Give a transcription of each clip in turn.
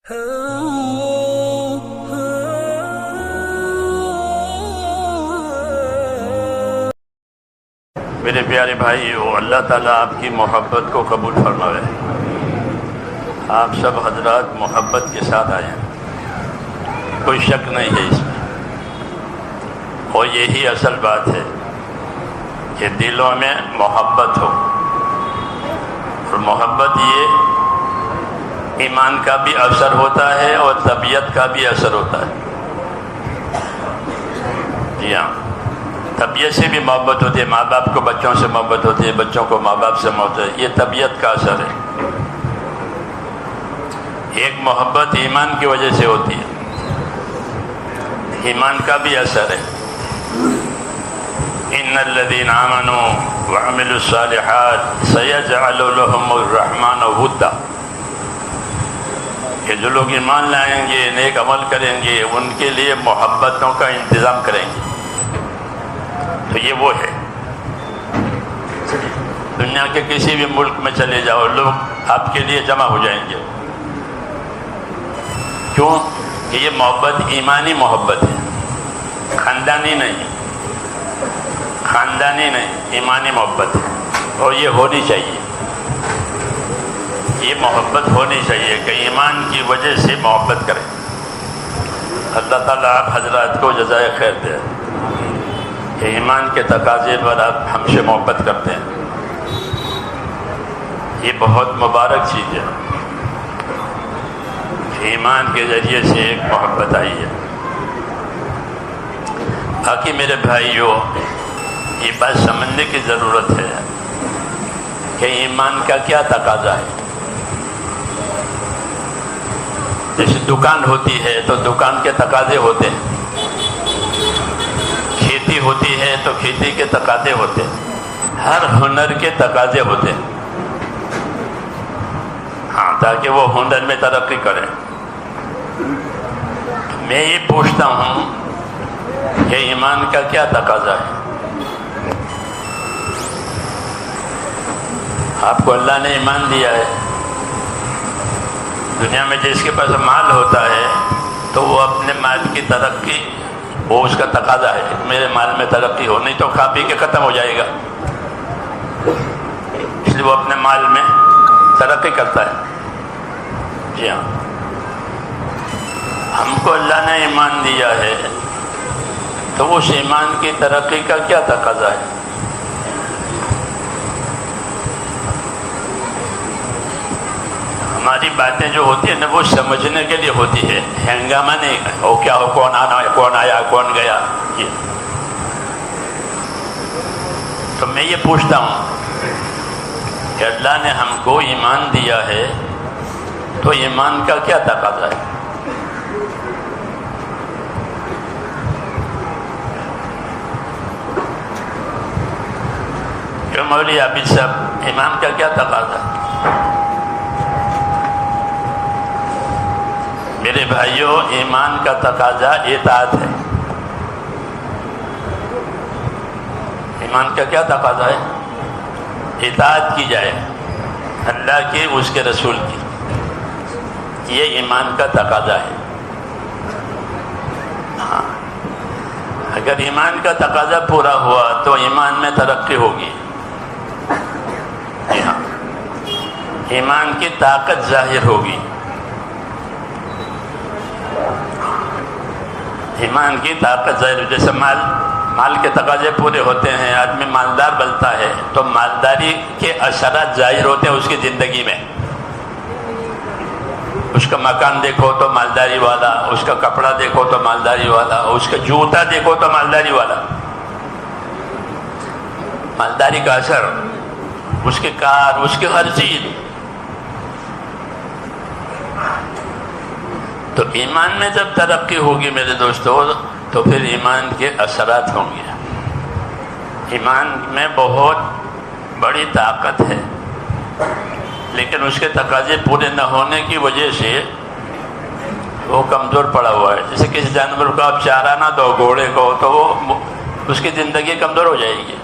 میرے پیارے بھائیو، اللہ تعالیٰ آپ کی محبت کو قبول فرمائے۔ آپ سب حضرات محبت کے ساتھ آئے ہیں، کوئی شک نہیں ہے اس میں، اور یہی اصل بات ہے کہ دلوں میں محبت ہو، اور محبت یہ ایمان کا بھی اثر ہوتا ہے اور طبیعت کا بھی اثر ہوتا ہے۔ جی ہاں، طبیعت سے بھی محبت ہوتی ہے، ماں باپ کو بچوں سے محبت ہوتی ہے، بچوں کو ماں باپ سے محبت ہوتی ہے، یہ طبیعت کا اثر ہے۔ ایک محبت ایمان کی وجہ سے ہوتی ہے، ایمان کا بھی اثر ہے۔ ان الذین آمنوا وعملوا الصالحات سیجعل لهم الرحمن ودا، کہ جو لوگ ایمان لائیں گے، نیک عمل کریں گے، ان کے لیے محبتوں کا انتظام کریں گے۔ تو یہ وہ ہے، دنیا کے کسی بھی ملک میں چلے جاؤ، لوگ آپ کے لیے جمع ہو جائیں گے۔ کیوں؟ کہ یہ محبت ایمانی محبت ہے، خاندانی نہیں، خاندانی نہیں، ایمانی محبت ہے، اور یہ ہونی چاہیے، یہ محبت ہونی چاہیے کہ ایمان کی وجہ سے محبت کریں۔ اللہ تعالیٰ آپ حضرات کو جزائے خیر دے کہ ایمان کے تقاضے پر آپ ہم سے محبت کرتے ہیں، یہ بہت مبارک چیز ہے کہ ایمان کے ذریعے سے ایک محبت آئی ہے۔ باقی میرے بھائیوں، یہ بات سمجھنے کی ضرورت ہے کہ ایمان کا کیا تقاضا ہے۔ جیسے دکان ہوتی ہے تو دکان کے تقاضے ہوتے ہیں، کھیتی ہوتی ہے تو کھیتی کے تقاضے ہوتے ہیں، ہر ہنر کے تقاضے ہوتے ہیں، ہاں، تاکہ وہ ہنر میں ترقی کرے۔ میں یہ پوچھتا ہوں کہ ایمان کا کیا تقاضا ہے؟ آپ کو اللہ نے ایمان دیا ہے، دنیا میں جس کے پاس مال ہوتا ہے تو وہ اپنے مال کی ترقی، وہ اس کا تقاضا ہے، میرے مال میں ترقی ہو، نہیں تو کھا پی کے ختم ہو جائے گا، اس لیے وہ اپنے مال میں ترقی کرتا ہے۔ جی ہاں، ہم کو اللہ نے ایمان دیا ہے تو اس ایمان کی ترقی کا کیا تقاضا ہے؟ ہماری باتیں جو ہوتی ہیں نا، وہ سمجھنے کے لیے ہوتی ہے، ہنگامہ نہیں، وہ کیا ہو، کون آنا، کون آیا، کون گیا۔ تو میں یہ پوچھتا ہوں کہ اللہ نے ہم کو ایمان دیا ہے تو ایمان کا کیا تقاضا ہے؟ کہ مولوی عابد صاحب، ایمان کا کیا تقاضا ہے؟ میرے بھائیوں، ایمان کا تقاضا اطاعت ہے۔ ایمان کا کیا تقاضا ہے؟ اطاعت کی جائے اللہ کی، اس کے رسول کی، یہ ایمان کا تقاضا ہے۔ ہاں، اگر ایمان کا تقاضا پورا ہوا تو ایمان میں ترقی ہوگی۔ جی ہاں، ایمان کی طاقت ظاہر ہوگی، ایمان کی طاقت ظاہر، جیسے مال کے تقاضے پورے ہوتے ہیں، آدمی مالدار بنتا ہے تو مالداری کے اثرات ظاہر ہوتے ہیں اس کی زندگی میں۔ اس کا مکان دیکھو تو مالداری والا، اس کا کپڑا دیکھو تو مالداری والا، اس کا جوتا دیکھو تو مالداری والا، مالداری کا اثر، اس کے کار، اس کی ہر چیز۔ تو ایمان میں جب ترقی ہوگی میرے دوستو، تو پھر ایمان کے اثرات ہوں گے۔ ایمان میں بہت بڑی طاقت ہے، لیکن اس کے تقاضے پورے نہ ہونے کی وجہ سے وہ کمزور پڑا ہوا ہے۔ جیسے کسی جانور کو آپ چارہ نہ دو، گھوڑے کو، تو وہ اس کی زندگی کمزور ہو جائے گی،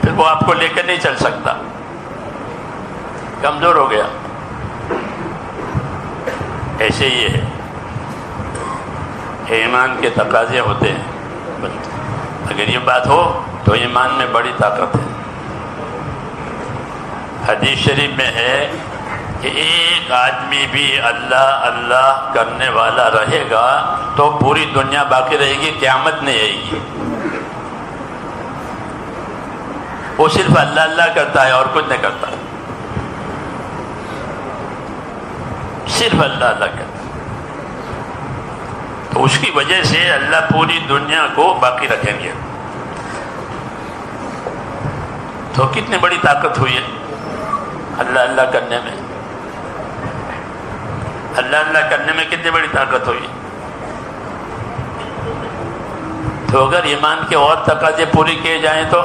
پھر وہ آپ کو لے کے نہیں چل سکتا، کمزور ہو گیا۔ ایسے ہی ہے، ایمان کے تقاضے ہوتے ہیں. اگر یہ بات ہو تو ایمان میں بڑی طاقت ہے. حدیث شریف میں ہے کہ ایک آدمی بھی اللہ اللہ کرنے والا رہے گا تو پوری دنیا باقی رہے گی، قیامت نہیں آئے گی. وہ صرف اللہ اللہ کرتا ہے اور کچھ نہیں کرتا، صرف اللہ اللہ کرتا. تو اس کی وجہ سے اللہ پوری دنیا کو باقی رکھیں گے. تو کتنی بڑی طاقت ہوئی ہے اللہ اللہ کرنے میں. اللہ اللہ کرنے میں کتنی بڑی طاقت ہوئی. تو اگر ایمان کے اور تقاضے پوری کیے جائیں تو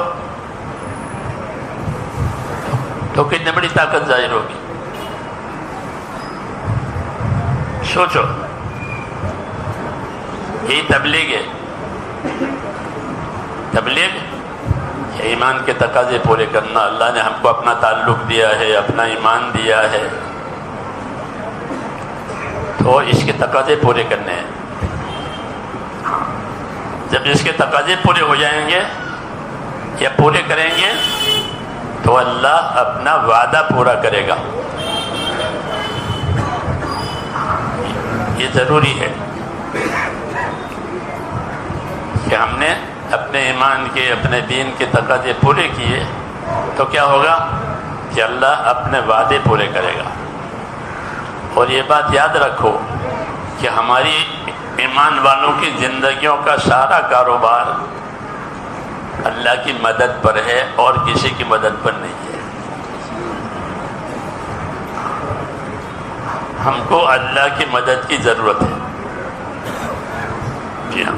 کتنی بڑی طاقت ظاہر ہوگی. سوچو، یہی تبلیغ ہے. تبلیغ ایمان کے تقاضے پورے کرنا. اللہ نے ہم کو اپنا تعلق دیا ہے، اپنا ایمان دیا ہے، تو اس کے تقاضے پورے کرنے ہیں. جب اس کے تقاضے پورے ہو جائیں گے یا پورے کریں گے تو اللہ اپنا وعدہ پورا کرے گا. یہ ضروری ہے کہ ہم نے اپنے ایمان کے، اپنے دین کے تقاضے پورے کیے تو کیا ہوگا کہ اللہ اپنے وعدے پورے کرے گا. اور یہ بات یاد رکھو کہ ہماری ایمان والوں کی زندگیوں کا سارا کاروبار اللہ کی مدد پر ہے اور کسی کی مدد پر نہیں ہے. ہم کو اللہ کی مدد کی ضرورت ہے. جی ہاں،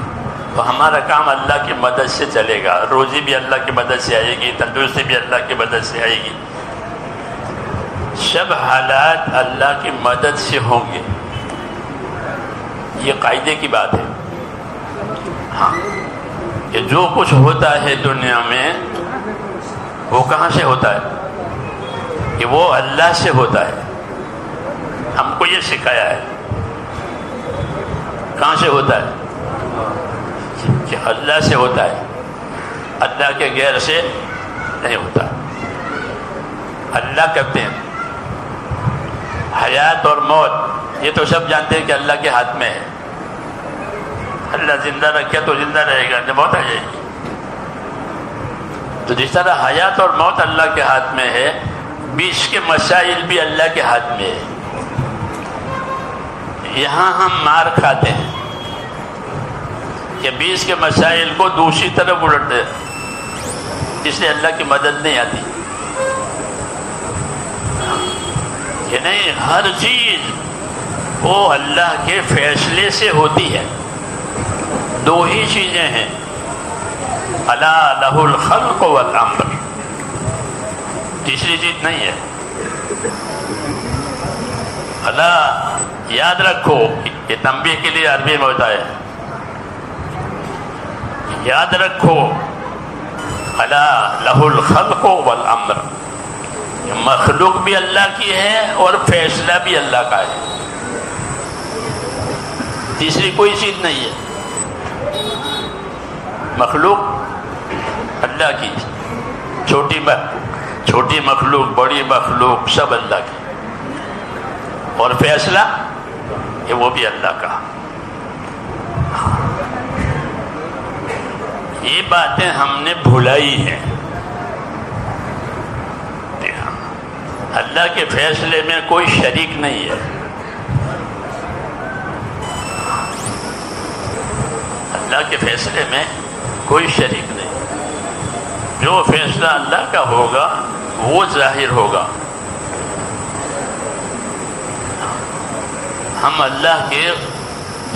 تو ہمارا کام اللہ کی مدد سے چلے گا. روزی بھی اللہ کی مدد سے آئے گی، تندرستی بھی اللہ کی مدد سے آئے گی. سب حالات اللہ کی مدد سے ہوں گے. یہ قاعدے کی بات ہے. ہاں، کہ جو کچھ ہوتا ہے دنیا میں وہ کہاں سے ہوتا ہے؟ کہ وہ اللہ سے ہوتا ہے. ہم کو یہ سکھایا ہے. کہاں سے ہوتا ہے؟ کہ اللہ سے ہوتا ہے. اللہ کے غیر سے نہیں ہوتا. اللہ کرتے ہیں. حیات اور موت یہ تو سب جانتے ہیں کہ اللہ کے ہاتھ میں ہے. اللہ زندہ رکھے تو زندہ رہے گا، نہیں موت آ جائے گی. تو جس طرح حیات اور موت اللہ کے ہاتھ میں ہے، بیچ کے مسائل بھی اللہ کے ہاتھ میں ہے. یہاں ہم مار کھاتے ہیں کہ بیچ کے مسائل کو دوسری طرف الٹ دے، اس لیے اللہ کی مدد نہیں آتی. کہ نہیں، ہر چیز وہ اللہ کے فیصلے سے ہوتی ہے. دو ہی چیزیں ہیں، الا لہ الخلق والامر. تیسری چیز نہیں ہے. اللہ یاد رکھو، یہ تنبیہ کے لیے عربی میں ہوتا ہے. یاد رکھو، الا لہ الخلق والامر. مخلوق بھی اللہ کی ہے اور فیصلہ بھی اللہ کا ہے. تیسری کوئی چیز نہیں ہے. مخلوق اللہ کی، چھوٹی مخلوق، بڑی مخلوق، سب اللہ کی. اور فیصلہ یہ وہ بھی اللہ کا. یہ باتیں ہم نے بھلائی ہیں. اللہ کے فیصلے میں کوئی شریک نہیں ہے. اللہ کے فیصلے میں کوئی شریک نہیں. جو فیصلہ اللہ کا ہوگا وہ ظاہر ہوگا. ہم اللہ کے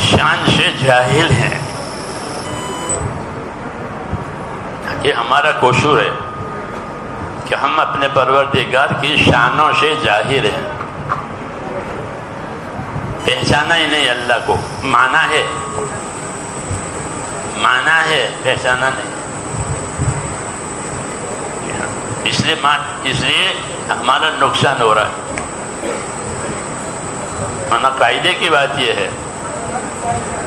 شان سے جاہل ہیں. یہ ہمارا قصور ہے کہ ہم اپنے پروردگار کی شانوں سے جاہل ہیں. پہچانا ہی نہیں اللہ کو. مانا ہے، پہچانا نہیں. اس لیے ہمارا نقصان ہو رہا ہے. ورنہ قاعدے کی بات یہ ہے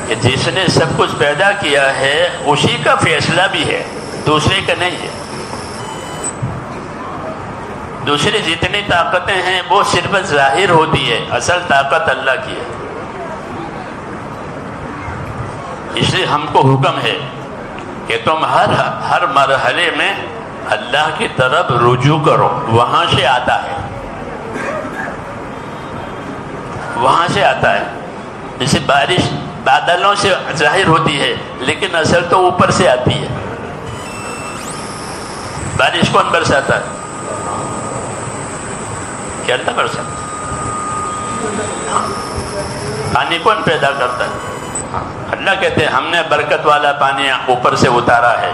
کہ جس نے سب کچھ پیدا کیا ہے اسی کا فیصلہ بھی ہے، دوسرے کا نہیں ہے۔ دوسری جتنی طاقتیں ہیں وہ صرف ظاہر ہوتی ہے، اصل طاقت اللہ کی ہے۔ اس لیے ہم کو حکم ہے کہ تم ہر مرحلے میں اللہ کی طرف رجوع کرو، وہاں سے آتا ہے، وہاں سے آتا ہے۔ جیسے بارش بادلوں سے ظاہر ہوتی ہے لیکن اصل تو اوپر سے آتی ہے۔ بارش کون برساتا ہے؟ کیا اللہ برساتا ہے؟ پانی کون پیدا کرتا ہے؟ اللہ کہتے ہیں ہم نے برکت والا پانی اوپر سے اتارا ہے،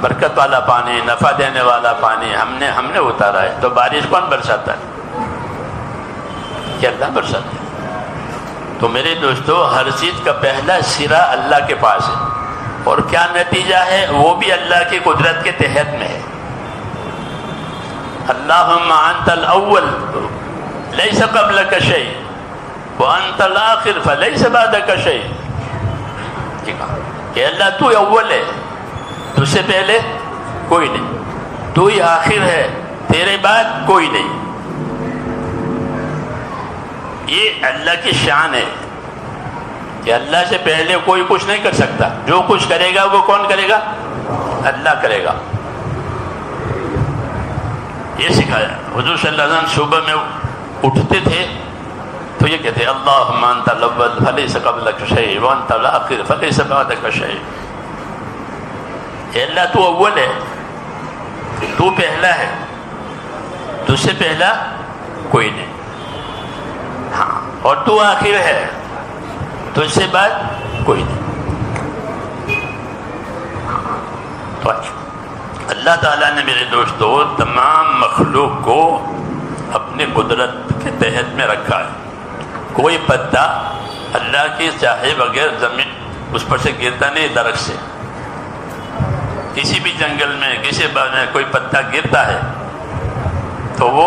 برکت والا پانی، نفع دینے والا پانی ہم نے اتارا ہے۔ تو بارش کون برساتا ہے؟ کہ اللہ برساتا ہے۔ تو میرے دوستو، ہر چیز کا پہلا سرا اللہ کے پاس ہے، اور کیا نتیجہ ہے وہ بھی اللہ کی قدرت کے تحت میں ہے۔ اللہم انت الاول لیس قبلک شیء وانت الاخر فلیس بعدک شیء، کہ اللہ تو اول ہے، تجھ سے پہلے کوئی نہیں، تو ہی آخر ہے، تیرے بعد کوئی نہیں۔ یہ اللہ کی شان ہے کہ اللہ سے پہلے کوئی کچھ نہیں کر سکتا، جو کچھ کرے گا وہ کون کرے گا؟ اللہ کرے گا۔ یہ سکھایا حضور صلی اللہ علیہ وسلم، صبح میں اٹھتے تھے تو یہ کہتے اللہم انت الاول فلیس قبلک شیء وانت الاخر فلیس بعدک شیء۔ اے اللہ تو اول ہے، تو پہلا ہے، تجھ سے پہلا کوئی نہیں، ہاں، اور تو آخر ہے، تجھ سے بعد کوئی نہیں۔ تو اچھا، اللہ تعالیٰ نے میرے دوستو تمام مخلوق کو اپنی قدرت کے تحت میں رکھا ہے۔ کوئی پتا اللہ کی چاہے بغیر زمین اس پر سے گرتا نہیں، درخت سے، کسی بھی جنگل میں کسی باغ میں کوئی پتا گرتا ہے تو وہ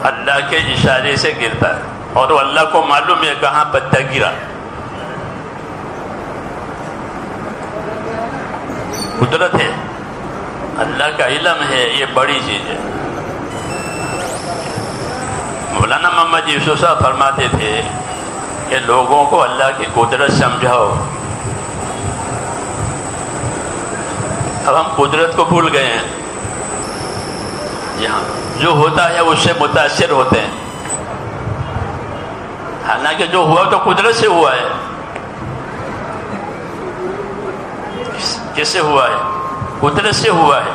اللہ کے اشارے سے گرتا ہے، اور وہ اللہ کو معلوم ہے کہاں پتا گرا۔ قدرت ہے، اللہ کا علم ہے، یہ بڑی چیز ہے۔ مولانا محمد یوسف صاحب فرماتے تھے کہ لوگوں کو اللہ کی قدرت سمجھاؤ۔ اب ہم قدرت کو بھول گئے ہیں، یہاں جو ہوتا ہے اس سے متاثر ہوتے ہیں، حالانکہ جو ہوا تو قدرت سے ہوا ہے۔ کس سے ہوا ہے؟ قدرت سے ہوا ہے۔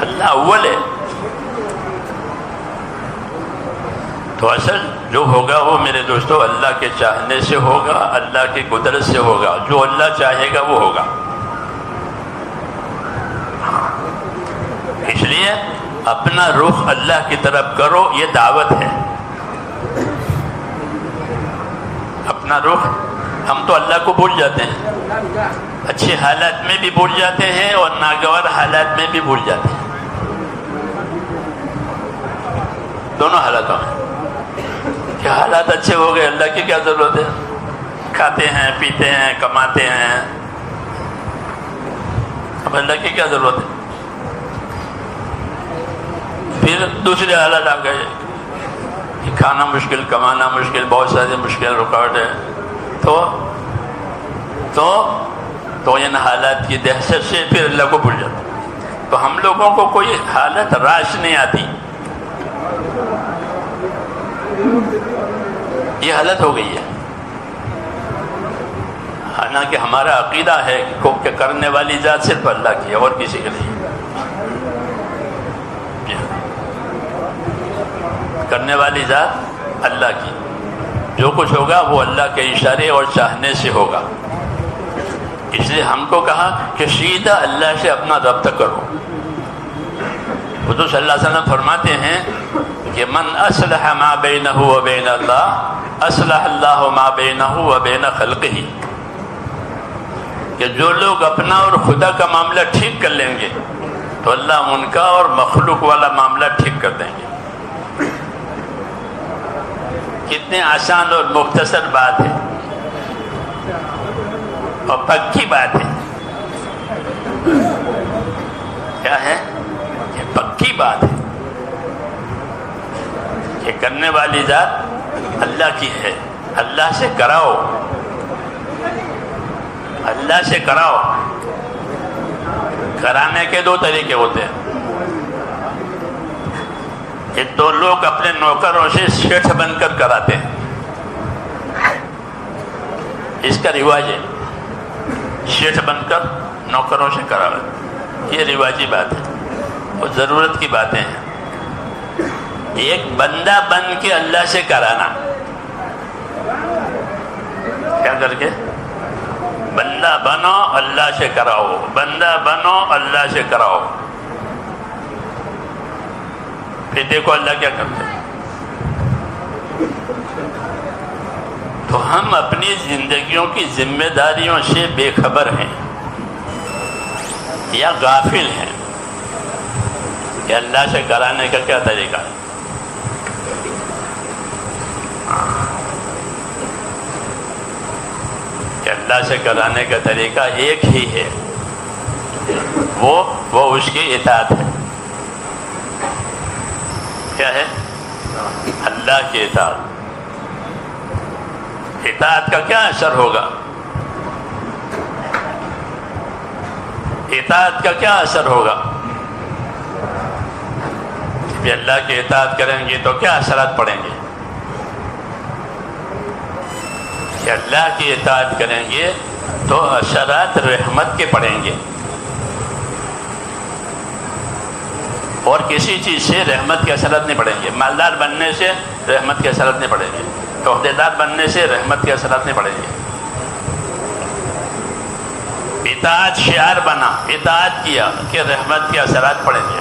اللہ اول ہے، تو اصل جو ہوگا وہ میرے دوستو اللہ کے چاہنے سے ہوگا، اللہ کی قدرت سے ہوگا، جو اللہ چاہے گا وہ ہوگا۔ اس لیے اپنا رخ اللہ کی طرف کرو، یہ دعوت ہے۔ اپنا رخ، ہم تو اللہ کو بھول جاتے ہیں، اچھے حالات میں بھی بھول جاتے ہیں اور ناگوار حالات میں بھی بھول جاتے ہیں، دونوں حالاتوں میں۔ کہ حالات اچھے ہو گئے، اللہ کی کیا ضرورت ہے، کھاتے ہیں پیتے ہیں کماتے ہیں، اب اللہ کی کیا ضرورت ہے۔ پھر دوسرے حالات آ گئے کہ کھانا مشکل، کمانا مشکل، بہت سارے مشکل رکاوٹ ہے، تو ان حالات کی دہشت سے پھر اللہ کو بھول جاتا۔ تو ہم لوگوں کو کوئی حالت راش نہیں آتی، یہ حالت ہو گئی ہے۔ حالانکہ ہمارا عقیدہ ہے کہ کرنے والی ذات صرف اللہ کی ہے اور کسی کے نہیں۔ کرنے والی ذات اللہ کی، جو کچھ ہوگا وہ اللہ کے اشارے اور چاہنے سے ہوگا۔ اس لیے ہم کو کہا کہ سیدھا اللہ سے اپنا رابطہ کرو۔ حضور صلی اللہ علیہ وسلم فرماتے ہیں کہ من اصلح ما بینہ و بین اللہ اصلح اللہ ما بینہ و بین خلقہ، کہ جو لوگ اپنا اور خدا کا معاملہ ٹھیک کر لیں گے تو اللہ ان کا اور مخلوق والا معاملہ ٹھیک کر دیں گے۔ کتنے آسان اور مختصر بات ہے اور پکی بات ہے۔ کیا ہے؟ یہ پکی بات ہے کہ کرنے والی ذات اللہ کی ہے۔ اللہ سے کراؤ، اللہ سے کراؤ۔ کرانے کے دو طریقے ہوتے ہیں۔ ایک تو لوگ اپنے نوکروں سے شیٹھ بن کر کراتے ہیں، اس کا رواج ہے، شیٹھ بن کر نوکروں سے کرانا، یہ رواجی بات ہے اور ضرورت کی باتیں ہیں۔ ایک بندہ بن کے اللہ سے کرانا، کیا کر کے؟ بندہ بنو اللہ سے کراؤ، بندہ بنو اللہ سے کراؤ۔ پھر دیکھو اللہ کیا کرتے ہیں۔ تو ہم اپنی زندگیوں کی ذمہ داریوں سے بے خبر ہیں یا غافل ہیں کہ اللہ سے کرانے کا کیا طریقہ ہے۔ کہ اللہ سے کرانے کا طریقہ ایک ہی ہے، وہ اس کی اطاعت ہے۔ کیا ہے؟ اللہ کی اطاعت۔ اطاعت کا کیا اثر ہوگا؟ اطاعت کا کیا اثر ہوگا؟ کہ اللہ کی اطاعت کریں گے تو کیا اثرات پڑیں گے؟ کہ اللہ کی اطاعت کریں گے تو اثرات رحمت کے پڑیں گے، اور کسی چیز سے رحمت کے اثرات نہیں پڑیں گے۔ مالدار بننے سے رحمت کے اثرات نہیں پڑیں گے، عہدیدار بننے سے رحمت کے اثرات نہیں پڑیں گے۔ اطاعت شعار بنا، اطاعت کیا کہ رحمت کے اثرات پڑیں گے۔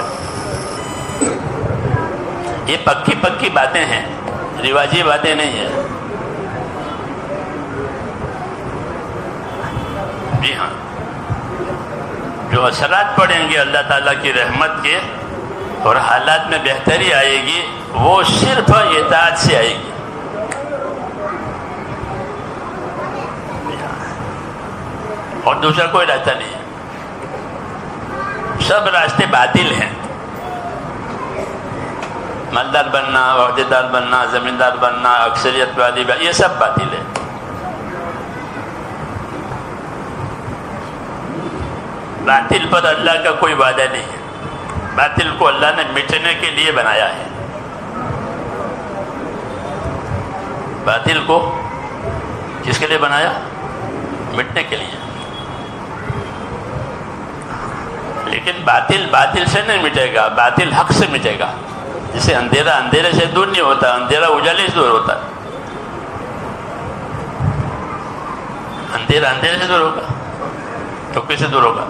یہ پکی پکی باتیں ہیں، رواجی باتیں نہیں ہیں۔ جی ہاں، جو اثرات پڑیں گے اللہ تعالیٰ کی رحمت کے اور حالات میں بہتری آئے گی، وہ صرف اطاعت سے آئے گی۔ اور دوسرا کوئی راستہ نہیں ہے، سب راستے باطل ہیں۔ مالدار بننا، عہدیدار بننا، زمیندار بننا، اکثریت والی یہ سب باطل ہے۔ باطل پر اللہ کا کوئی وعدہ نہیں ہے، باطل کو اللہ نے مٹنے کے لیے بنایا ہے۔ باطل کو کس کے لیے بنایا؟ مٹنے کے لیے۔ لیکن باطل باطل سے نہیں مٹے گا، باطل حق سے مٹے گا۔ جسے اندھیرا اندھیرے سے دور نہیں ہوتا، اندھیرا اجالے سے دور ہوتا ہے۔ اندھیرا اندھیرے سے دور ہوگا تو کس سے دور ہوگا؟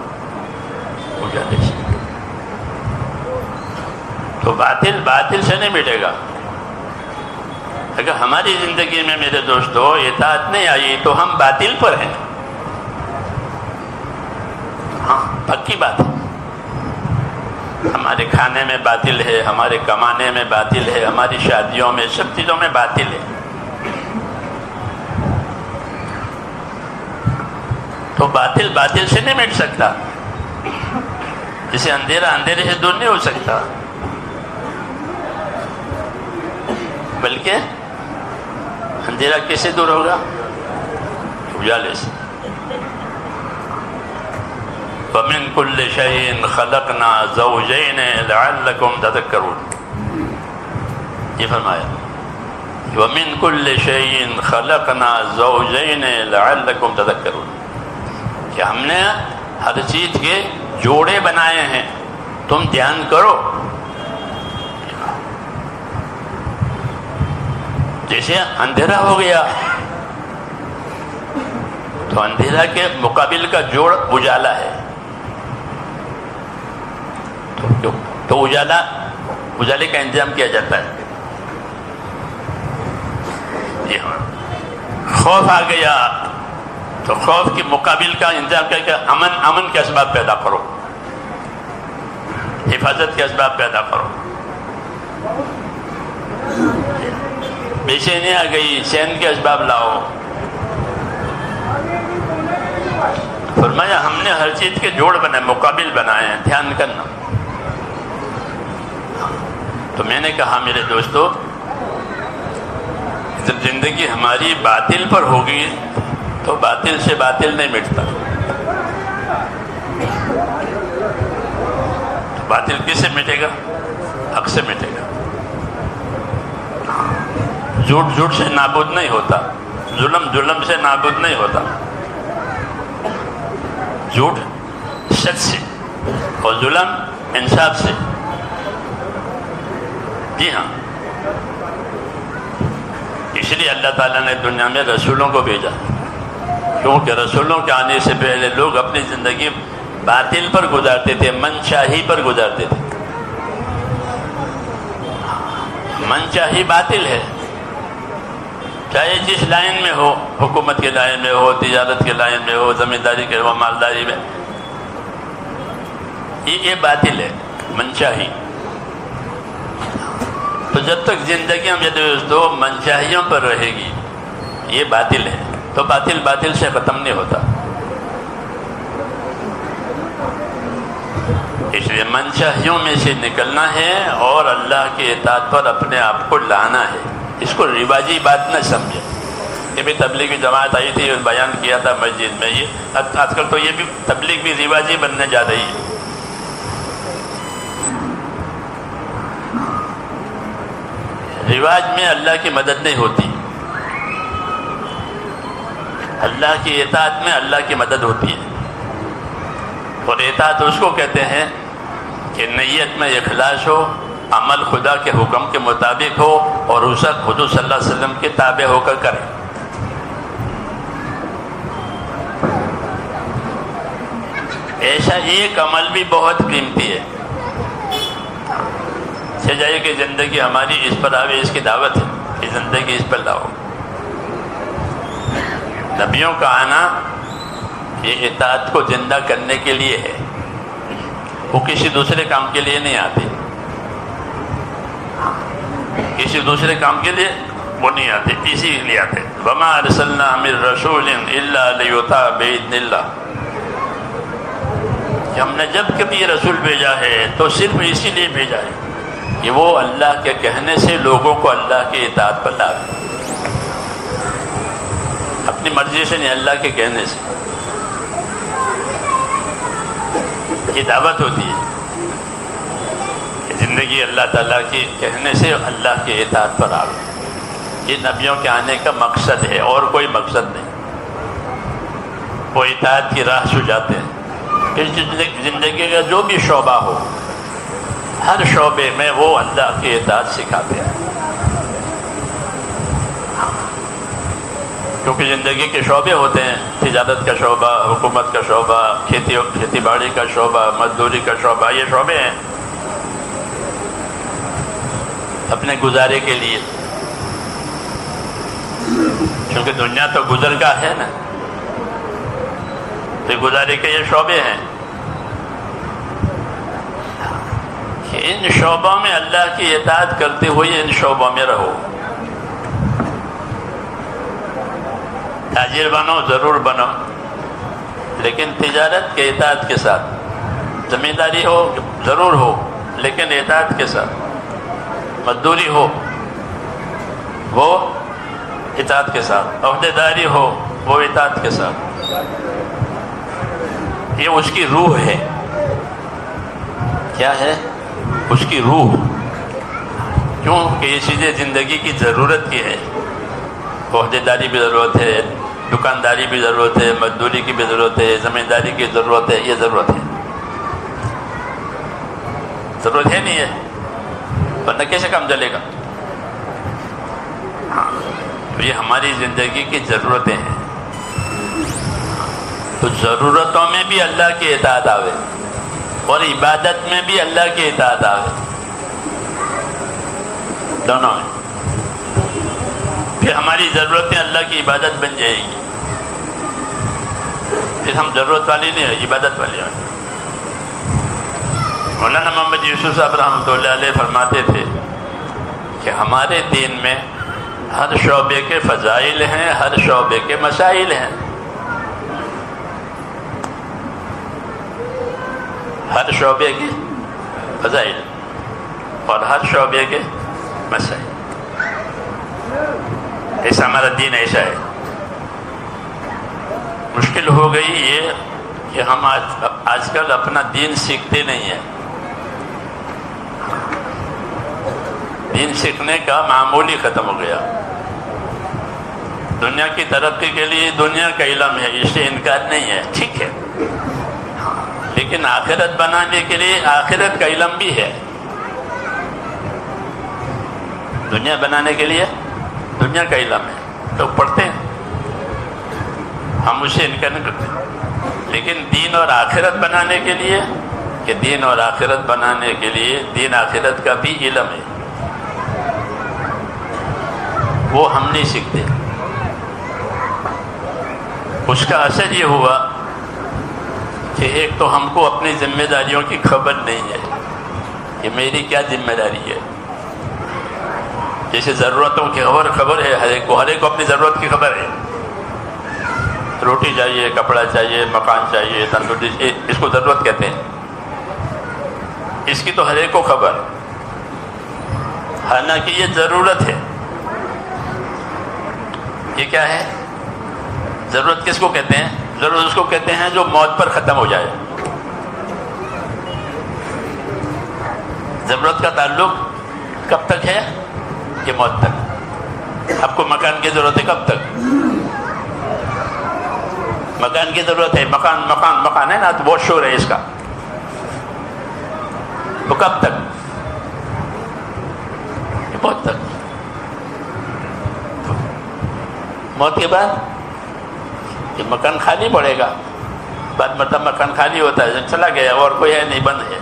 اجالے سے۔ تو باطل باطل سے نہیں مٹے گا۔ اگر ہماری زندگی میں میرے دوستو اطاعت نہیں آئی تو ہم باطل پر ہیں۔ ہاں، پکی بات ہے۔ ہمارے کھانے میں باطل ہے، ہمارے کمانے میں باطل ہے، ہماری شادیوں میں، سب چیزوں میں باطل ہے۔ تو باطل باطل سے نہیں مٹ سکتا، جسے اندھیرا اندھیرے سے دور نہیں ہو سکتا، بلکہ اندھیرا کس سے دور ہوگا؟ اجالے سے۔ وَمِن كُلِّ شَيْءٍ خَلَقْنَا زَوْجَيْنِ لَعَلَّكُمْ تَذَكَّرُونَ، یہ فرمایا وَمِن كُلِّ شَيْءٍ خَلَقْنَا زَوْجَيْنِ لَعَلَّكُمْ تَذَكَّرُونَ، کہ ہم نے ہر چیز کے جوڑے بنائے ہیں، تم دھیان کرو۔ جیسے اندھیرا ہو گیا تو اندھیرا کے مقابل کا جوڑ اجالا ہے، تو اجالے کا انتظام کیا جاتا ہے۔ جی ہاں، خوف آ گیا تو خوف کے مقابل کا انتظام کیا کہ امن کے اسباب پیدا کرو۔ حفاظت کے اسباب پیدا کرو. بے چینی آ گئی، چین کے اسباب لاؤ. فرمایا ہم نے ہر چیز کے جوڑ بنائے، مقابل بنائے ہیں، دھیان کرنا. تو میں نے کہا میرے دوستو، جب زندگی ہماری باطل پر ہوگی تو باطل سے باطل نہیں مٹتا. باطل کس سے مٹے گا؟ حق سے مٹے گا. جھوٹ جھوٹ سے نابود نہیں ہوتا، ظلم ظلم سے نابود نہیں ہوتا. جھوٹ سچ سے اور ظلم انصاف سے. جی ہاں، اس لیے اللہ تعالیٰ نے دنیا میں رسولوں کو بھیجا، کیونکہ رسولوں کے آنے سے پہلے لوگ اپنی زندگی باطل پر گزارتے تھے، من چاہی پر گزارتے تھے. من چاہی باطل ہے، چاہے جس لائن میں ہو، حکومت کے لائن میں ہو، تجارت کے لائن میں ہو، زمینداری کے ہو، مالداری میں. یہ باطل ہے، من چاہی. تو جب تک زندگی ہم دوستو منچاہیوں پر رہے گی، یہ باطل ہے، تو باطل باطل سے ختم نہیں ہوتا. اس لیے منچاہیوں میں سے نکلنا ہے اور اللہ کی اطاعت پر اپنے آپ کو لانا ہے. اس کو رواجی بات نہ سمجھے. یہ بھی تبلیغی جماعت آئی تھی، بیان کیا تھا مسجد میں. یہ آج کل تو یہ بھی تبلیغ بھی رواجی بننے جا رہی ہے. رواج میں اللہ کی مدد نہیں ہوتی، اللہ کی اطاعت میں اللہ کی مدد ہوتی ہے. اور اطاعت اس کو کہتے ہیں کہ نیت میں اخلاص ہو، عمل خدا کے حکم کے مطابق ہو اور اسے حضور صلی اللہ علیہ وسلم کے تابع ہو کر کرے. ایسا ایک عمل بھی بہت قیمتی ہے. جائے کہ زندگی ہماری اس پر آوے، اس کی دعوت ہے کہ زندگی اس پر لاؤ. نبیوں کا آنا یہ اطاعت کو زندہ کرنے کے لیے ہے، وہ کسی دوسرے کام کے لیے نہیں آتے. کسی دوسرے کام کے لیے وہ نہیں آتے، اسی لیے آتے. وما ارسلنا من رسول الا لیطاع باذن اللہ. کہ ہم نے جب کبھی رسول بھیجا ہے تو صرف اسی لیے بھیجا ہے کہ وہ اللہ کے کہنے سے لوگوں کو اللہ کی اطاعت پر لا دے. اپنی مرضی سے نہیں، اللہ کے کہنے سے. یہ دعوت ہوتی ہے کہ زندگی اللہ تعالیٰ کے کہنے سے اللہ کی اطاعت پر آئے. یہ نبیوں کے آنے کا مقصد ہے اور کوئی مقصد نہیں. وہ اطاعت کی راہ سجاتے ہیں. اس زندگی کا جو بھی شعبہ ہو، ہر شعبے میں وہ اللہ کی اطاعت سکھاتے ہیں. کیونکہ زندگی کے شعبے ہوتے ہیں، تجارت کا شعبہ، حکومت کا شعبہ، کھیتی باڑی کا شعبہ، مزدوری کا شعبہ. یہ شعبے ہیں اپنے گزارے کے لیے. کیونکہ دنیا تو گزر گاہ ہے نا، تو گزارے کے یہ شعبے ہیں. ان شعبوں میں اللہ کی اطاعت کرتے ہوئے ان شعبوں میں رہو. تاجر بنو، ضرور بنو، لیکن تجارت کے اطاعت کے ساتھ. زمینداری ہو ضرور ہو، لیکن اطاعت کے ساتھ. مزدوری ہو وہ اطاعت کے ساتھ. عہدے داری ہو وہ اطاعت کے ساتھ. یہ اس کی روح ہے. کیا ہے؟ اس کی روح. کیوں کہ یہ چیزیں زندگی کی ضرورت کی ہے. عہدے داری بھی ضرورت ہے، دکانداری بھی ضرورت ہے، مزدوری کی بھی ضرورت ہے، زمینداری کی ضرورت ہے. یہ ضرورت ہے. ضرورت ہے نہیں ہے ورنہ کیسے کام چلے گا؟ تو یہ ہماری زندگی کی ضرورتیں ہیں. تو ضرورتوں میں بھی اللہ کی اطاعت آوے اور عبادت میں بھی اللہ کی اطاعت آوے، دونوں میں. پھر ہماری ضرورتیں اللہ کی عبادت بن جائے گی. پھر ہم ضرورت والی نہیں ہے، عبادت والی ہیں. مولانا محمد یوسف صاحب رحمۃ اللہ علیہ فرماتے تھے کہ ہمارے دین میں ہر شعبے کے فضائل ہیں، ہر شعبے کے مسائل ہیں، ہر شعبے کے فضائل اور ہر شعبے کے مسائل. ایسا ہمارا دین ایسا ہے. مشکل ہو گئی یہ کہ ہم آج کل اپنا دین سیکھتے نہیں ہیں. دین سیکھنے کا معمول ہی ختم ہو گیا. دنیا کی ترقی کے لیے دنیا کا علم ہے، اس سے انکار نہیں ہے، ٹھیک ہے، لیکن آخرت بنانے کے لیے آخرت کا علم بھی ہے. دنیا بنانے کے لیے دنیا کا علم ہے، لوگ پڑھتے ہیں، ہم اسے انکار نہیں کرتے. لیکن دین اور آخرت بنانے کے لیے، کہ دین اور آخرت بنانے کے لیے دین آخرت کا بھی علم ہے، وہ ہم نہیں سیکھتے. اس کا اثر یہ ہوا کہ ایک تو ہم کو اپنی ذمہ داریوں کی خبر نہیں ہے کہ میری کیا ذمہ داری ہے. جیسے ضرورتوں کی خبر ہے، ہر ایک کو اپنی ضرورت کی خبر ہے. روٹی چاہیے، کپڑا چاہیے، مکان چاہیے، تندوری، اس کو ضرورت کہتے ہیں. اس کی تو ہر ایک کو خبر، حالانکہ یہ ضرورت ہے. یہ کیا ہے؟ ضرورت کس کو کہتے ہیں؟ ضرورت اس کو کہتے ہیں جو موت پر ختم ہو جائے. ضرورت کا تعلق کب تک ہے؟ کہ موت تک. آپ کو مکان کی ضرورت ہے کب تک؟ مکان کی ضرورت ہے، مکان ہے نا، تو بہت شور ہے اس کا، تو کب تک؟ موت تک. موت کے بعد یہ مکان خالی پڑے گا. بعد مطلب مکان خالی ہوتا ہے، چلا گیا اور کوئی ہے نہیں، بند ہے.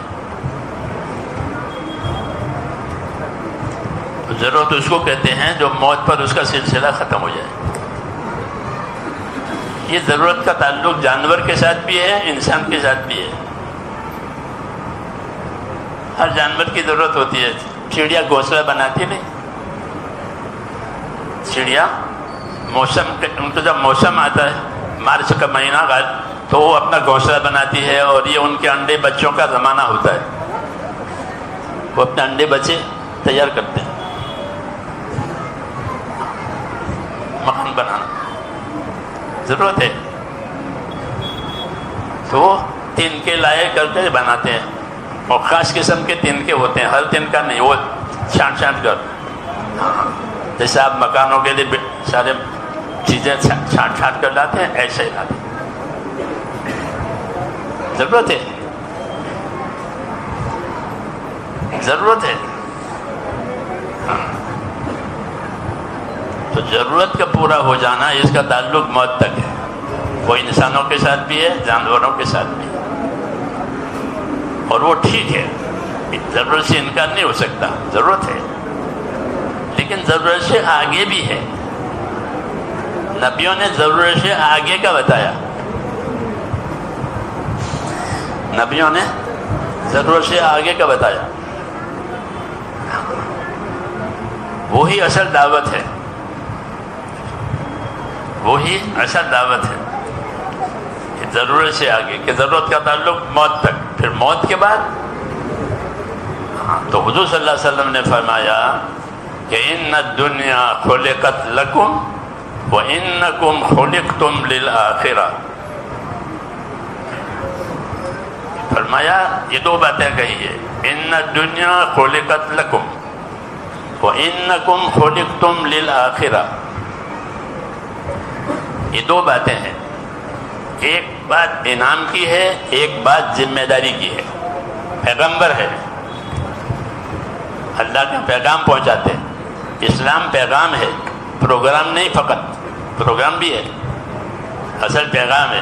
ضرورت اس کو کہتے ہیں جو موت پر اس کا سلسلہ ختم ہو جائے. یہ ضرورت کا تعلق جانور کے ساتھ بھی ہے، انسان کے ساتھ بھی ہے. ہر جانور کی ضرورت ہوتی ہے. چڑیا گھونسلہ بناتی نہیں. چڑیا ان کا جب موسم آتا ہے، مارچ کا مہینہ تو وہ اپنا گھونسلہ بناتی ہے، اور یہ ان کے انڈے بچوں کا زمانہ ہوتا ہے. وہ اپنے انڈے بچے تیار کرتے ہیں. مکان بنانا ضرورت ہے، تو وہ تنکے لائے کر کے بناتے ہیں، اور خاص قسم کے تنکے ہوتے ہیں، ہر تنکا نہیں، وہ چھانٹ کر. جیسے آپ مکانوں کے لیے سارے چیزیں چھانٹ کر لاتے ہیں، ایسے ہی لاتے ہیں. ضرورت ہے، ضرورت ہے. تو ضرورت کا پورا ہو جانا، اس کا تعلق موت تک ہے. وہ انسانوں کے ساتھ بھی ہے، جانوروں کے ساتھ بھی ہے. اور وہ ٹھیک ہے، ضرورت سے انکار نہیں ہو سکتا، ضرورت ہے. لیکن ضرورت سے آگے بھی ہے. نبیوں نے ضرورت سے آگے کا بتایا. نبیوں نے ضرورت سے آگے کا بتایا. وہی اصل دعوت ہے، وہی اصل دعوت ہے کہ ضرورت سے آگے، کہ ضرورت کا تعلق موت تک. پھر موت کے بعد تو حضور صلی اللہ علیہ وسلم نے فرمایا کہ ان الدنیا خلقت لکم وانکم خلقتم للآخرہ. فرمایا یہ دو باتیں کہی ہے، ان الدنیا خلقت لکم وانکم خلقتم للآخرہ. یہ دو باتیں ہیں، ایک بات انعام کی ہے، ایک بات ذمہ داری کی ہے. پیغمبر ہے، اللہ کا پیغام پہنچاتے ہیں. اسلام پیغام ہے، پروگرام نہیں. فقط پروگرام بھی ہے، اصل پیغام ہے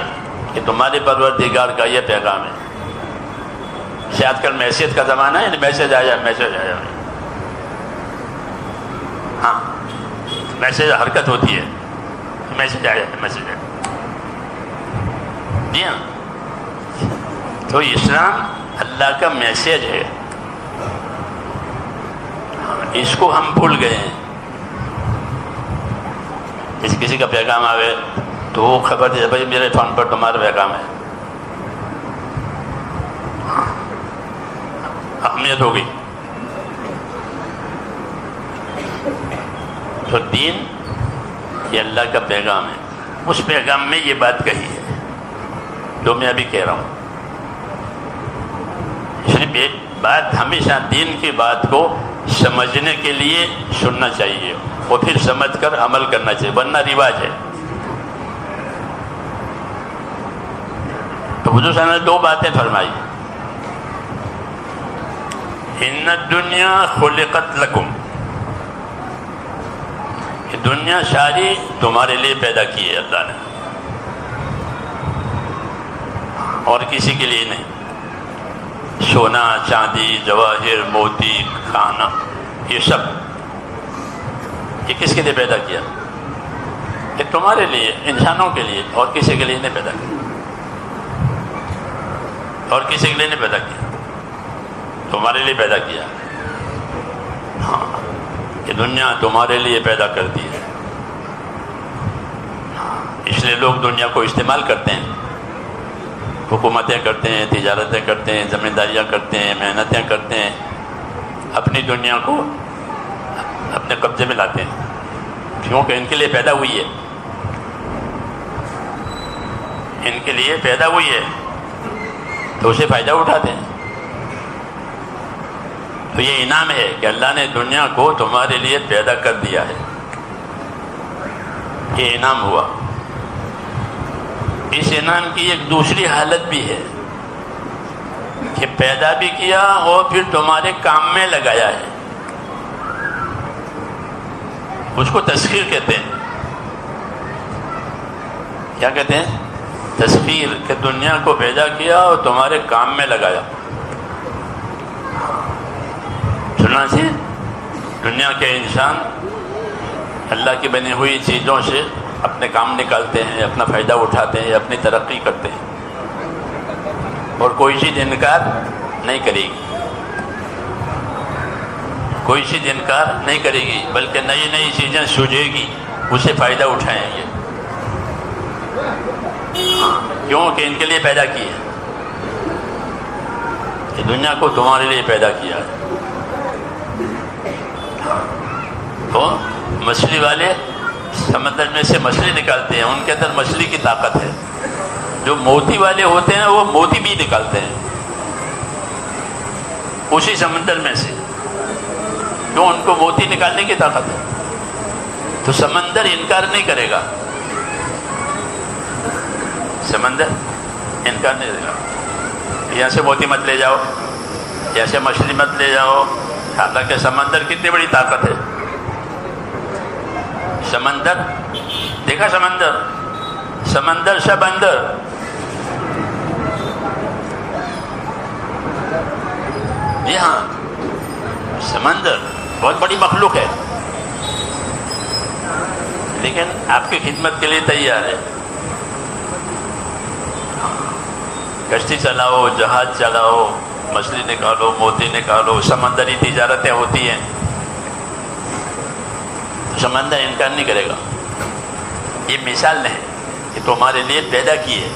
کہ تمہارے پروردگار کا یہ پیغام ہے. آج کل میسیج کا زمانہ ہے، میسیج آیا. ہاں، میسیج حرکت ہوتی ہے، میسیج آیا. جی ہاں. تو اسلام اللہ کا میسج ہے، اس کو ہم بھول گئے ہیں۔ کسی کا پیغام آوے تو وہ خبر دے بھائی میرے فون پر تمہارا پیغام ہے، اہمیت ہو گئی۔ تو دین یہ اللہ کا پیغام ہے، اس پیغام میں یہ بات کہی ہے جو میں ابھی کہہ رہا ہوں۔ اس لیے بات ہمیشہ دین کی بات کو سمجھنے کے لیے سننا چاہیے اور پھر سمجھ کر عمل کرنا چاہیے، ورنہ رواج ہے۔ تو حضور صلی اللہ علیہ وسلم نے دو باتیں فرمائی، ان الدنیا خلقت لکم، یہ دنیا ساری تمہارے لیے پیدا کی ہے اللہ نے، اور کسی کے لیے نہیں۔ سونا، چاندی، جواہر، موتی، کھانا، یہ سب یہ کس کے لیے پیدا کیا؟ یہ تمہارے لیے، انسانوں کے لیے، اور کسی کے لیے نہیں پیدا کیا، اور کسی کے لیے نہیں پیدا کیا، تمہارے لیے پیدا کیا۔ ہاں، یہ دنیا تمہارے لیے پیدا کرتی ہے، اس لیے لوگ دنیا کو استعمال کرتے ہیں، حکومتیں کرتے ہیں، تجارتیں کرتے ہیں، ذمہ داریاں کرتے ہیں، محنتیں کرتے ہیں، اپنی دنیا کو اپنے قبضے میں لاتے ہیں، کیونکہ ان کے لیے پیدا ہوئی ہے، ان کے لیے پیدا ہوئی ہے تو اسے فائدہ اٹھاتے ہیں۔ تو یہ انعام ہے کہ اللہ نے دنیا کو تمہارے لیے پیدا کر دیا ہے، یہ انعام ہوا۔ اس انعام کی ایک دوسری حالت بھی ہے کہ پیدا بھی کیا اور پھر تمہارے کام میں لگایا ہے، اس کو تسخیر کہتے ہیں۔ کیا کہتے ہیں؟ تسخیر، کہ دنیا کو پیدا کیا اور تمہارے کام میں لگایا۔ چنانچہ دنیا کے انسان اللہ کی بنی ہوئی چیزوں سے اپنے کام نکالتے ہیں، اپنا فائدہ اٹھاتے ہیں، اپنی ترقی کرتے ہیں، اور کوئی چیز انکار نہیں کرے گی، کوئی چیز انکار نہیں کرے گی، بلکہ نئی نئی چیزیں سوجے گی، اسے فائدہ اٹھائیں گے، کیونکہ ان کے لیے پیدا کی ہے، کہ دنیا کو تمہارے لیے پیدا کیا ہے۔ تو مچھلی والے سمندر میں سے مچھلی نکالتے ہیں، ان کے اندر مچھلی کی طاقت ہے۔ جو موتی والے ہوتے ہیں وہ موتی بھی نکالتے ہیں اسی سمندر میں سے، کیوں؟ ان کو موتی نکالنے کی طاقت ہے۔ تو سمندر انکار نہیں کرے گا، سمندر انکار نہیں کرے گا، یہاں سے موتی مت لے جاؤ، یہاں سے مچھلی مت لے جاؤ، حالانکہ سمندر کتنی بڑی طاقت ہے۔ سمندر دیکھا، سمندر سمندر سب اندر، جی ہاں، سمندر بہت بڑی مخلوق ہے، لیکن آپ کی خدمت کے لیے تیار ہے۔ کشتی چلاؤ، جہاز چلاؤ، مچھلی نکالو، موتی نکالو، سمندری تجارتیں ہوتی ہیں، سمندر انکار نہیں کرے گا۔ یہ مثال نہیں کہ تمہارے لیے پیدا کیے،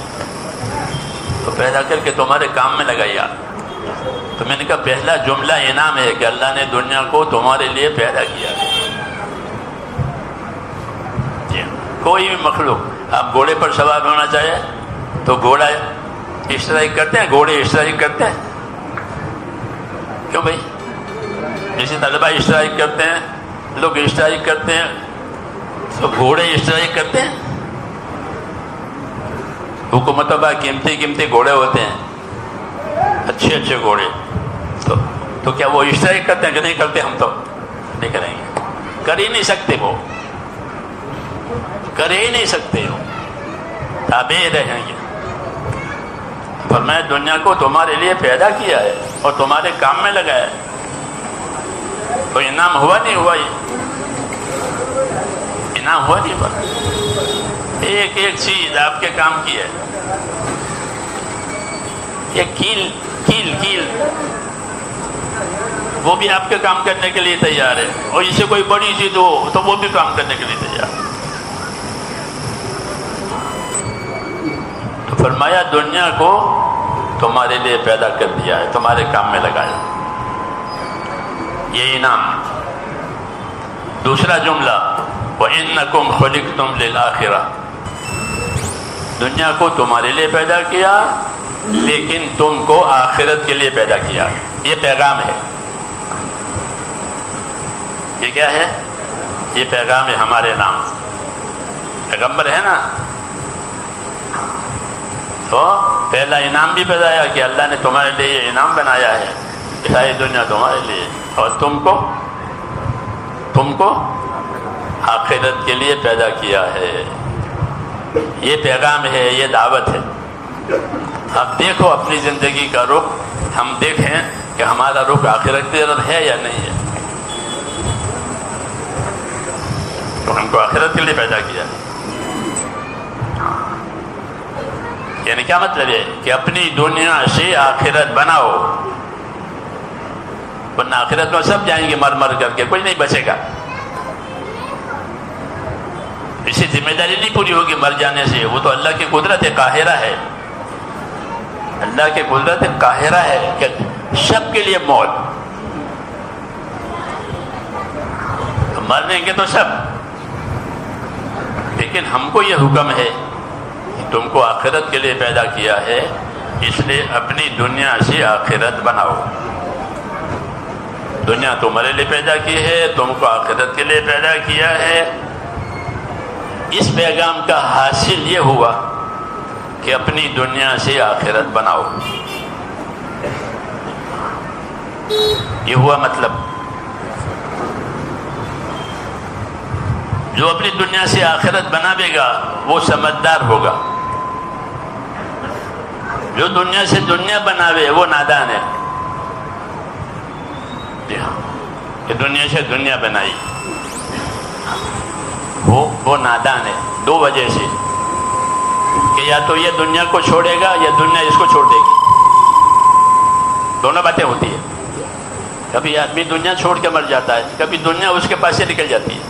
تو پیدا کر کے تمہارے کام میں لگایا۔ تو میں نے کہا پہلا جملہ انعام ہے کہ اللہ نے دنیا کو تمہارے لیے پیدا کیا۔ جی، کوئی بھی مخلوق، آپ گھوڑے پر سوار ہونا چاہے تو گھوڑا اسٹرائک کرتے ہیں، گھوڑے اسٹرائک کرتے ہیں، کیوں بھائی؟ جیسے طلبہ اسٹرائک کرتے ہیں، لوگ اسٹرائک کرتے ہیں، تو گھوڑے اسٹرائک کرتے ہیں۔ حکومتوں پر قیمتی گھوڑے ہوتے ہیں، اچھے اچھے گھوڑے، تو کیا وہ اسٹرائک کرتے ہیں کہ نہیں کرتے؟ ہم تو نہیں کریں گے، کر ہی نہیں سکتے، وہ کر ہی نہیں سکتے، ہو تابع رہیں گے۔ فرمایا دنیا کو تمہارے لیے پیدا کیا ہے اور تمہارے کام میں لگایا ہے، تو انعام ہوا نہیں ہوا؟ یہ انعام ہوا نہیں ہوا؟ ایک ایک چیز آپ کے کام کی ہے، یہ کیل وہ بھی آپ کے کام کرنے کے لیے تیار ہے، اور اسے کوئی بڑی چیز ہو تو وہ بھی کام کرنے کے لیے تیار ہے۔ تو فرمایا دنیا کو تمہارے لیے پیدا کر دیا ہے، تمہارے کام میں لگایا، یہ انعام۔ دوسرا جملہ وَإِنَّكُمْ خُلِقْتُمْ لِلْآخِرَةِ، دنیا کو تمہارے لیے پیدا کیا لیکن تم کو آخرت کے لیے پیدا کیا۔ یہ پیغام ہے، یہ کیا ہے؟ یہ پیغام ہے ہمارے نام، پیغمبر ہے نا، تو پہلا انعام بھی بتایا کہ اللہ نے تمہارے لیے یہ انعام بنایا ہے کہ ساری دنیا تمہارے لیے، اور تم کو آخرت کے لیے پیدا کیا ہے۔ یہ پیغام ہے، یہ دعوت ہے۔ اب دیکھو اپنی زندگی کا رخ، ہم دیکھیں کہ ہمارا رخ آخرت کی طرف ہے یا نہیں ہے۔ تو ہم کو آخرت کے لیے پیدا کیا، یعنی کیا مطلب ہے کہ اپنی دنیا سے آخرت بناؤ، ورنہ آخرت میں سب جائیں گے مر کر کے، کوئی نہیں بچے گا۔ اسی ذمہ داری نہیں پوری ہوگی مر جانے سے، وہ تو اللہ کی قدرت قاہرہ ہے، اللہ کی قدرت قاہرہ ہے کہ سب کے لیے موت، مریں گے تو سب، لیکن ہم کو یہ حکم ہے کہ تم کو آخرت کے لیے پیدا کیا ہے، اس لیے اپنی دنیا سے آخرت بناؤ۔ دنیا تمہارے لیے پیدا کی ہے، تم کو آخرت کے لیے پیدا کیا ہے۔ اس پیغام کا حاصل یہ ہوا کہ اپنی دنیا سے آخرت بناؤ، یہ ہوا مطلب۔ جو اپنی دنیا سے آخرت بناوے گا وہ سمجھدار ہوگا، جو دنیا سے دنیا بناوے وہ نادان ہے۔ جی ہاں، کہ دنیا سے دنیا بنائی وہ نادان ہے، دو وجہ سے، کہ یا تو یہ دنیا کو چھوڑے گا یا دنیا اس کو چھوڑ دے گی، دونوں باتیں ہوتی ہیں۔ کبھی آدمی دنیا چھوڑ کے مر جاتا ہے، کبھی دنیا اس کے پاس سے نکل جاتی ہے۔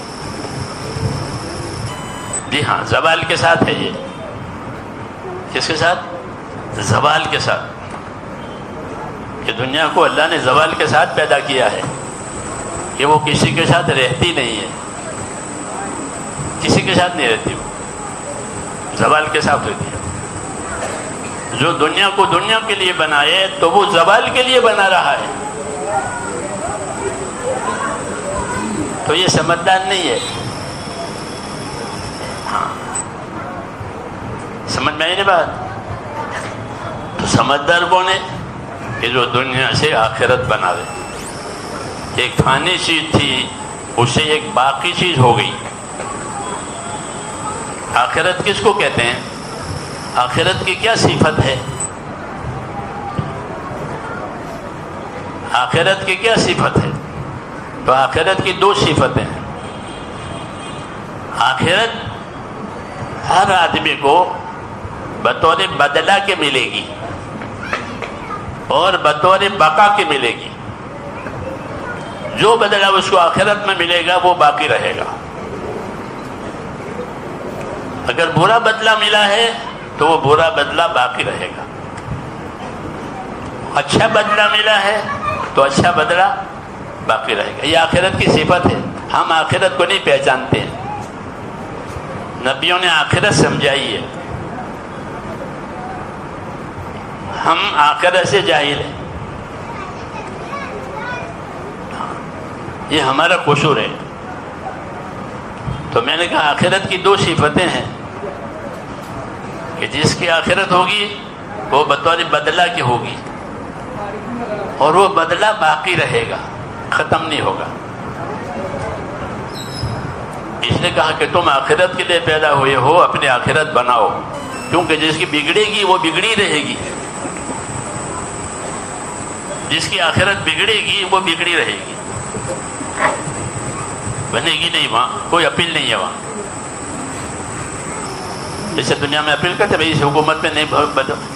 جی ہاں، زوال کے ساتھ ہے یہ۔ کس کے ساتھ؟ زوال کے ساتھ، کہ دنیا کو اللہ نے زوال کے ساتھ پیدا کیا ہے، کہ وہ کسی کے ساتھ رہتی نہیں ہے، کسی کے ساتھ نہیں رہتی، وہ زوال کے ساتھ رہتی ہے۔ جو دنیا کو دنیا کے لیے بنائے تو وہ زوال کے لیے بنا رہا ہے، تو یہ سمجھدار نہیں ہے۔ ہاں، سمجھ میں آئی نا بات؟ تو سمجھدار کون ہے؟ کہ جو دنیا سے آخرت بناوے۔ ایک فانی چیز تھی، اسے ایک باقی چیز ہو گئی۔ آخرت کس کو کہتے ہیں؟ آخرت کی کیا صفت ہے؟ آخرت کی کیا صفت ہے؟ تو آخرت کی دو صفتیں ہیں۔ آخرت ہر آدمی کو بطور بدلہ کے ملے گی اور بطور بقا کے ملے گی۔ جو بدلہ اس کو آخرت میں ملے گا وہ باقی رہے گا۔ اگر برا بدلہ ملا ہے تو وہ برا بدلہ باقی رہے گا، اچھا بدلہ ملا ہے تو اچھا بدلہ باقی رہے گا۔ یہ آخرت کی صفت ہے۔ ہم آخرت کو نہیں پہچانتے ہیں، نبیوں نے آخرت سمجھائی ہے، ہم آخرت سے جاہل ہیں، یہ ہمارا قصور ہے۔ تو میں نے کہا آخرت کی دو صفتیں ہیں کہ جس کی آخرت ہوگی وہ بطور بدلہ کی ہوگی، اور وہ بدلہ باقی رہے گا، ختم نہیں ہوگا۔ اس نے کہا کہ تم آخرت کے لیے پیدا ہوئے ہو، اپنی آخرت بناؤ، کیونکہ جس کی بگڑے گی وہ بگڑی رہے گی، جس کی آخرت بگڑے گی وہ بگڑی رہے گی، بنے گی نہیں، وہاں کوئی اپیل نہیں ہے۔ وہاں جیسے دنیا میں اپیل کرتے بھائی اس حکومت میں نہیں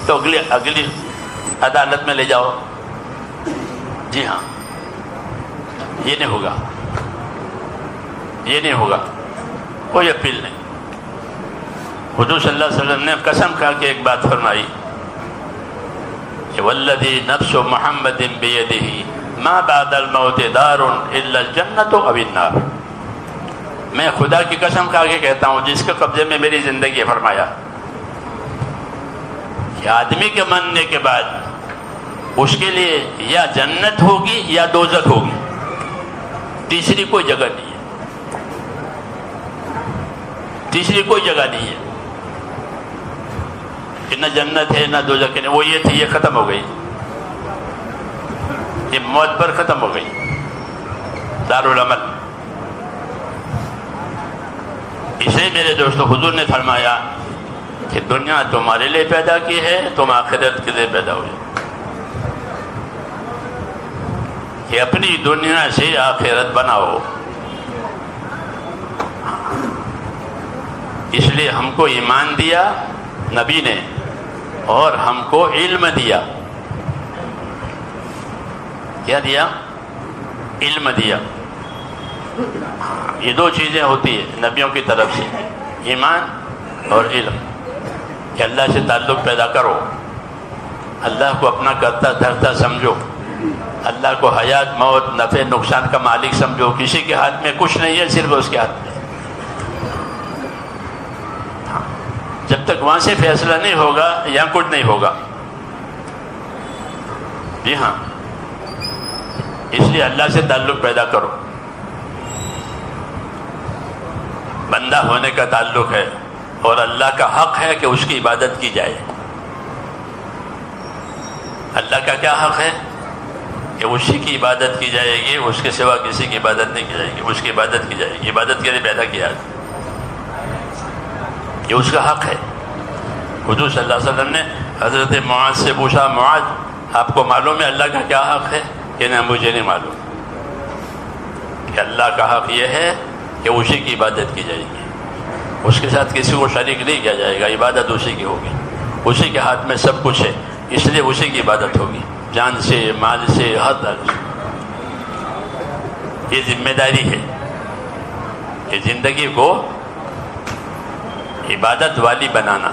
تو اگلی عدالت میں لے جاؤ. جی ہاں، یہ نہیں ہوگا، یہ نہیں ہوگا، کوئی اپیل نہیں. حضور صلی اللہ علیہ وسلم نے قسم کھا کے ایک بات فرمائی کہ والذی نفس محمد بیدہ ما بعد الموت دار الا الجنۃ او النار. میں خدا کی قسم کھا کے کہتا ہوں جس کے قبضے میں میری زندگی ہے، فرمایا کہ آدمی کے مرنے کے بعد اس کے لیے یا جنت ہوگی یا دوزخ ہوگی، تیسری کوئی جگہ نہیں ہے، تیسری کوئی جگہ نہیں ہے کہ نہ جنت ہے نہ دوزخ ہے. وہ یہ تھی، یہ ختم ہو گئی، یہ موت پر ختم ہو گئی. دارالعمل. اسے میرے دوستو حضور نے فرمایا کہ دنیا تمہارے لیے پیدا کی ہے، تم آخرت کے لیے پیدا ہوئے، کہ اپنی دنیا سے آخرت بناؤ. اس لیے ہم کو ایمان دیا نبی نے اور ہم کو علم دیا. کیا دیا؟ علم دیا. یہ دو چیزیں ہوتی ہیں نبیوں کی طرف سے، ایمان اور علم، کہ اللہ سے تعلق پیدا کرو، اللہ کو اپنا کرتا دھرتا سمجھو، اللہ کو حیات موت نفع نقصان کا مالک سمجھو. کسی کے ہاتھ میں کچھ نہیں ہے، صرف اس کے ہاتھ میں. جب تک وہاں سے فیصلہ نہیں ہوگا یہاں کچھ نہیں ہوگا. جی ہاں، اس لیے اللہ سے تعلق پیدا کرو. بندہ ہونے کا تعلق ہے اور اللہ کا حق ہے کہ اس کی عبادت کی جائے. اللہ کا کیا حق ہے؟ کہ اسی کی عبادت کی جائے گی، اس کے سوا کسی کی عبادت نہیں کی جائے گی. اس کی عبادت کی جائے گی. عبادت کے لیے پیدا کیا ہے، یہ اس کا حق ہے. حضور صلی اللہ علیہ وسلم نے حضرت معاذ سے پوچھا، معاذ آپ کو معلوم ہے اللہ کا کیا حق ہے؟ کہ نہیں، مجھے نہیں معلوم. کہ اللہ کا حق یہ ہے کہ اسی کی عبادت کی جائے گی، اس کے ساتھ کسی کو شریک نہیں کیا جائے گا. عبادت اسی کی ہوگی، اسی کے ہاتھ میں سب کچھ ہے، اس لیے اسی کی عبادت ہوگی، جان سے مال سے ہر طرح سے. یہ ذمہ داری ہے کہ زندگی کو عبادت والی بنانا.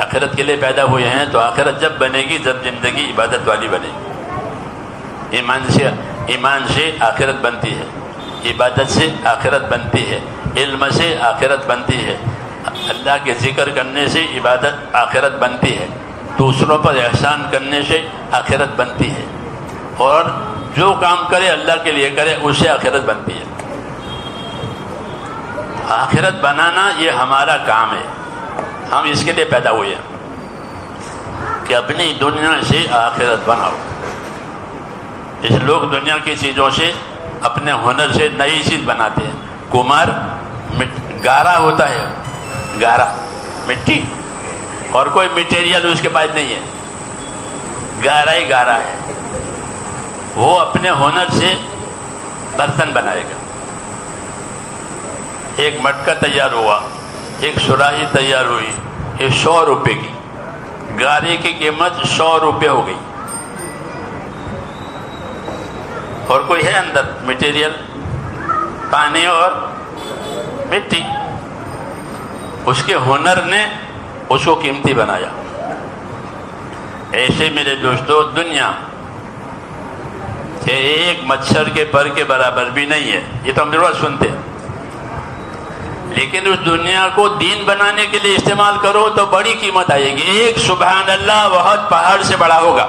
آخرت کے لیے پیدا ہوئے ہیں تو آخرت جب بنے گی جب زندگی عبادت والی بنے گی. ایمان سے آخرت بنتی ہے، عبادت سے آخرت بنتی ہے، علم سے آخرت بنتی ہے، اللہ کے ذکر کرنے سے عبادت آخرت بنتی ہے، دوسروں پر احسان کرنے سے آخرت بنتی ہے، اور جو کام کرے اللہ کے لیے کرے اس سے آخرت بنتی ہے. آخرت بنانا یہ ہمارا کام ہے. ہم اس کے لیے پیدا ہوئے ہیں کہ اپنی دنیا سے آخرت بناؤ. اس لوگ دنیا کی چیزوں سے، اپنے ہنر سے نئی چیز بناتے ہیں. کمار گارا ہوتا ہے، گارا مٹی، اور کوئی مٹیریل اس کے پاس نہیں ہے، گارا ہی گارا ہے. وہ اپنے ہنر سے برتن بنائے گا. ایک مٹکا تیار ہوا، ایک سراہی تیار ہوئی، یہ 100 روپے کی. گارے کی قیمت 100 روپے ہو گئی. اور کوئی ہے اندر مٹیریل؟ پانی اور مٹی. اس کے ہنر نے اس کو قیمتی بنایا. ایسے میرے دوستو دنیا کہ ایک مچھر کے پر کے برابر بھی نہیں ہے. یہ تو ہم ضرور سنتے ہیں، لیکن اس دنیا کو دین بنانے کے لیے استعمال کرو تو بڑی قیمت آئے گی. ایک سبحان اللہ بہت پہاڑ سے بڑا ہوگا.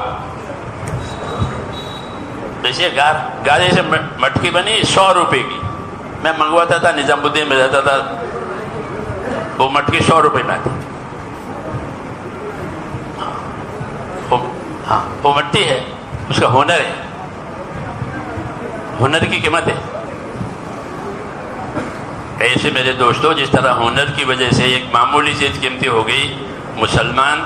جیسے گارے سے مٹکی بنی 100 روپے کی. میں منگواتا تھا، نظام الدین میں رہتا تھا، وہ مٹکی 100 روپے میں آتی. ہاں، وہ مٹی ہے، اس کا ہنر ہے، ہنر کی قیمت ہے. ایسے میرے دوستوں جس طرح ہنر کی وجہ سے ایک معمولی چیز قیمتی ہو گئی، مسلمان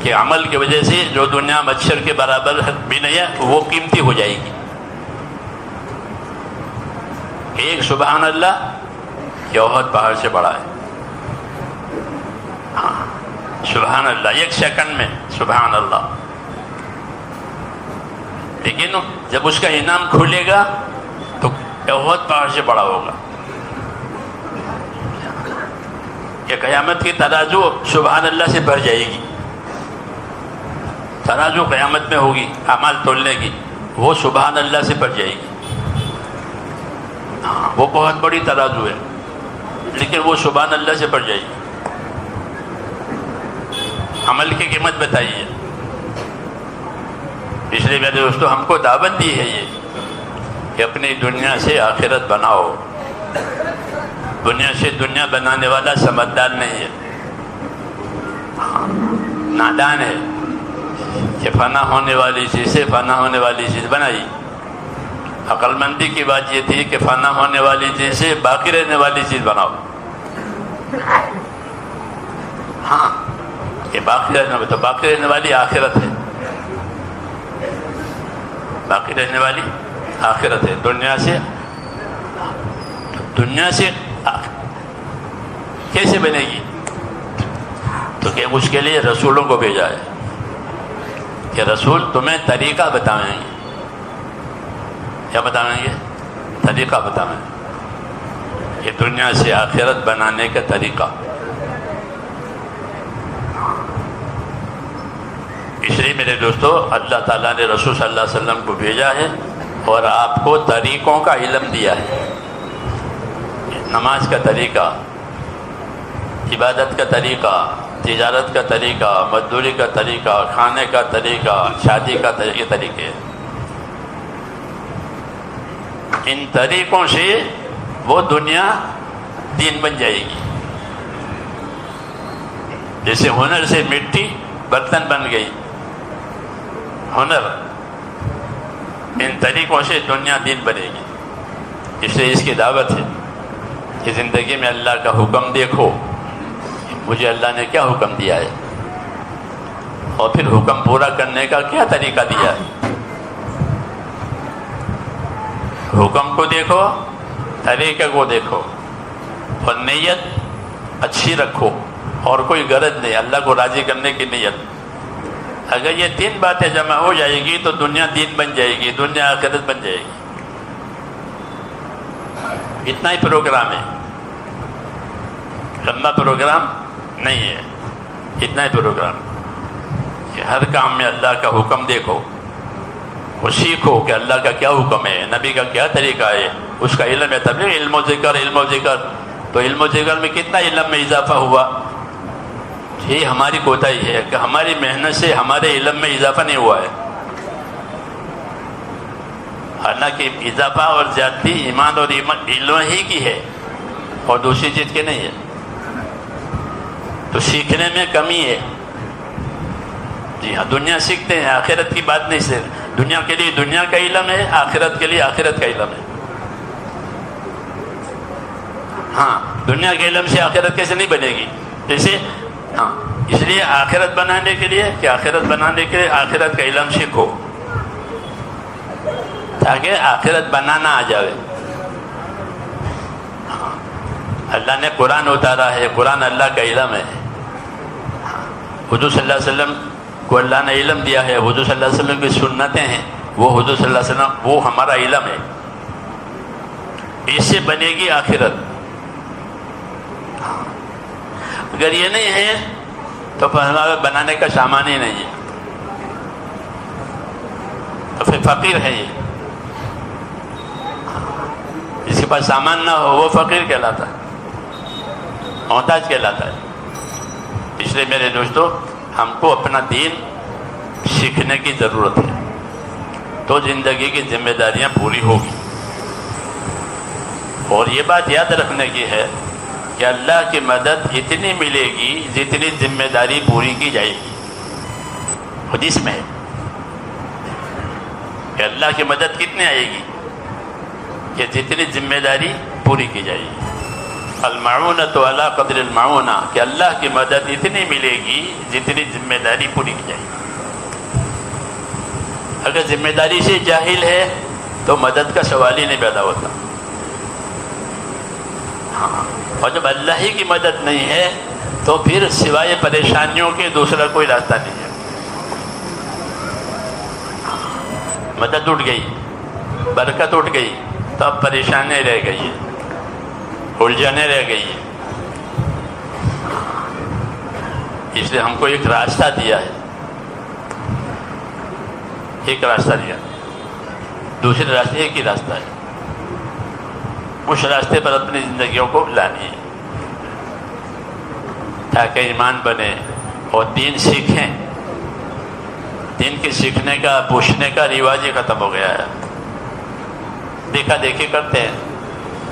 کے عمل کی وجہ سے جو دنیا مچھر کے برابر بھی نہیں ہے وہ قیمتی ہو جائے گی. ایک سبحان اللہ یہ بہت پہاڑ سے بڑا ہے. ہاں سبحان اللہ، ایک سیکنڈ میں سبحان اللہ. لیکن جب اس کا انعام کھلے گا تو بہت پہاڑ سے بڑا ہوگا. کہ قیامت کی ترازو سبحان اللہ سے بھر جائے گی. ترازو قیامت میں ہوگی اعمال تولنے کی، وہ سبحان اللہ سے بھر جائے گی. وہ بہت بڑی ترازو ہے، لیکن وہ سبحان اللہ سے بھر جائے گی. عمل کی قیمت بتائیے. اس لیے میرے دوستو ہم کو دعوت دی ہے یہ کہ اپنی دنیا سے آخرت بناؤ. دنیا سے دنیا بنانے والا سمجھدار نہیں ہے، نادان ہے کہ فنا ہونے والی چیز سے فنا ہونے والی چیز بنائی. عقل مندی کی بات یہ تھی کہ فنا ہونے والی چیز سے باقی رہنے والی چیز بناؤ. ہاں کہ باقی رہنے والی آخرت ہے. باقی رہنے والی آخرت ہے. دنیا سے کیسے بنے گی؟ تو کہ اس کے لیے رسولوں کو بھیجا ہے کہ رسول تمہیں طریقہ بتائیں گے. کیا بتائیں گے؟ طریقہ بتائیں گے کہ دنیا سے آخرت بنانے کا طریقہ. اس لیے میرے دوستو اللہ تعالیٰ نے رسول صلی اللہ علیہ وسلم کو بھیجا ہے اور آپ کو طریقوں کا علم دیا ہے. نماز کا طریقہ، عبادت کا طریقہ، تجارت کا طریقہ، مزدوری کا طریقہ، کھانے کا طریقہ، شادی کا طریقے. ان طریقوں سے وہ دنیا دین بن جائے گی. جیسے ہنر سے مٹی برتن بن گئی، ہنر، ان طریقوں سے دنیا دین بنے گی. اس لیے اس کی دعوت ہے کہ زندگی میں اللہ کا حکم دیکھو، مجھے اللہ نے کیا حکم دیا ہے اور پھر حکم پورا کرنے کا کیا طریقہ دیا ہے. حکم کو دیکھو، طریقے کو دیکھو اور نیت اچھی رکھو اور کوئی غرض نہیں، اللہ کو راضی کرنے کی نیت. اگر یہ تین باتیں جمع ہو جائے گی تو دنیا دین بن جائے گی، دنیا آخرت بن جائے گی. اتنا ہی پروگرام ہے، لمبا پروگرام نہیں ہے. اتنا ہی پروگرام کہ ہر کام میں اللہ کا حکم دیکھو اور سیکھو کہ اللہ کا کیا حکم ہے، نبی کا کیا طریقہ ہے، اس کا علم ہے. تبھی علم و ذکر. تو علم و ذکر میں کتنا علم میں اضافہ ہوا؟ یہ ہماری کوتاہی ہے کہ ہماری محنت سے ہمارے علم میں اضافہ نہیں ہوا ہے. حالانکہ اضافہ اور زیادتی ایمان اور علم ہی کی ہے اور دوسری چیز کی نہیں ہے. تو سیکھنے میں کمی ہے. جی ہاں، دنیا سیکھتے ہیں، آخرت کی بات نہیں سیکھ. دنیا کے لیے دنیا کا علم ہے، آخرت کے لیے آخرت کا علم ہے. ہاں، دنیا کے علم سے آخرت کیسے نہیں بنے گی؟ جیسے ہاں، اس لیے آخرت بنانے کے لیے آخرت کا علم سیکھو تاکہ آخرت بنانا آ جائے. اللہ نے قرآن اتارا ہے، قرآن اللہ کا علم ہے. حضور صلی اللہ علیہ وسلم کو اللہ نے علم دیا ہے، حضور صلی اللہ علیہ وسلم کی سنتیں ہیں، وہ حضور صلی اللہ علیہ وسلم، وہ ہمارا علم ہے. اس سے بنے گی آخرت. اگر یہ نہیں ہے تو پھر ہمارا بنانے کا سامان ہی نہیں ہے، تو پھر فقیر ہے. یہ جس کے پاس سامان نہ ہو وہ فقیر کہلاتا ہے، محتاج کہلاتا ہے. اس لیے میرے دوستو ہم کو اپنا دین سیکھنے کی ضرورت ہے، تو زندگی کی ذمہ داریاں پوری ہوگی. اور یہ بات یاد رکھنے کی ہے کہ اللہ کی مدد اتنی ملے گی جتنی ذمہ داری پوری کی جائے گی. حدیث میں ہے کہ اللہ کی مدد کتنی آئے گی کہ جتنی ذمہ داری پوری کی جائے گی. المعونۃ علی قدر المعونہ، کہ اللہ کی مدد اتنی ملے گی جتنی ذمہ داری پوری کی جائے گی. اگر ذمہ داری سے جاہل ہے تو مدد کا سوال ہی نہیں پیدا ہوتا. ہاں، اور جب اللہ ہی کی مدد نہیں ہے تو پھر سوائے پریشانیوں کے دوسرا کوئی راستہ نہیں ہے. مدد اٹھ گئی، برکت اٹھ گئی، تو اب پریشانی رہ گئی ہے، الجھنیں رہ گئی ہیں۔ اس لیے ہم کو ایک راستہ دیا ہے، ایک راستہ دیا، دوسرے راستے ایک ہی راستہ ہے، اس راستے پر اپنی زندگیوں کو لانی ہے تاکہ ایمان بنے اور دین سیکھیں۔ دین کے سیکھنے کا پوچھنے کا رواج ہی ختم ہو گیا ہے۔ دیکھا دیکھی کرتے ہیں،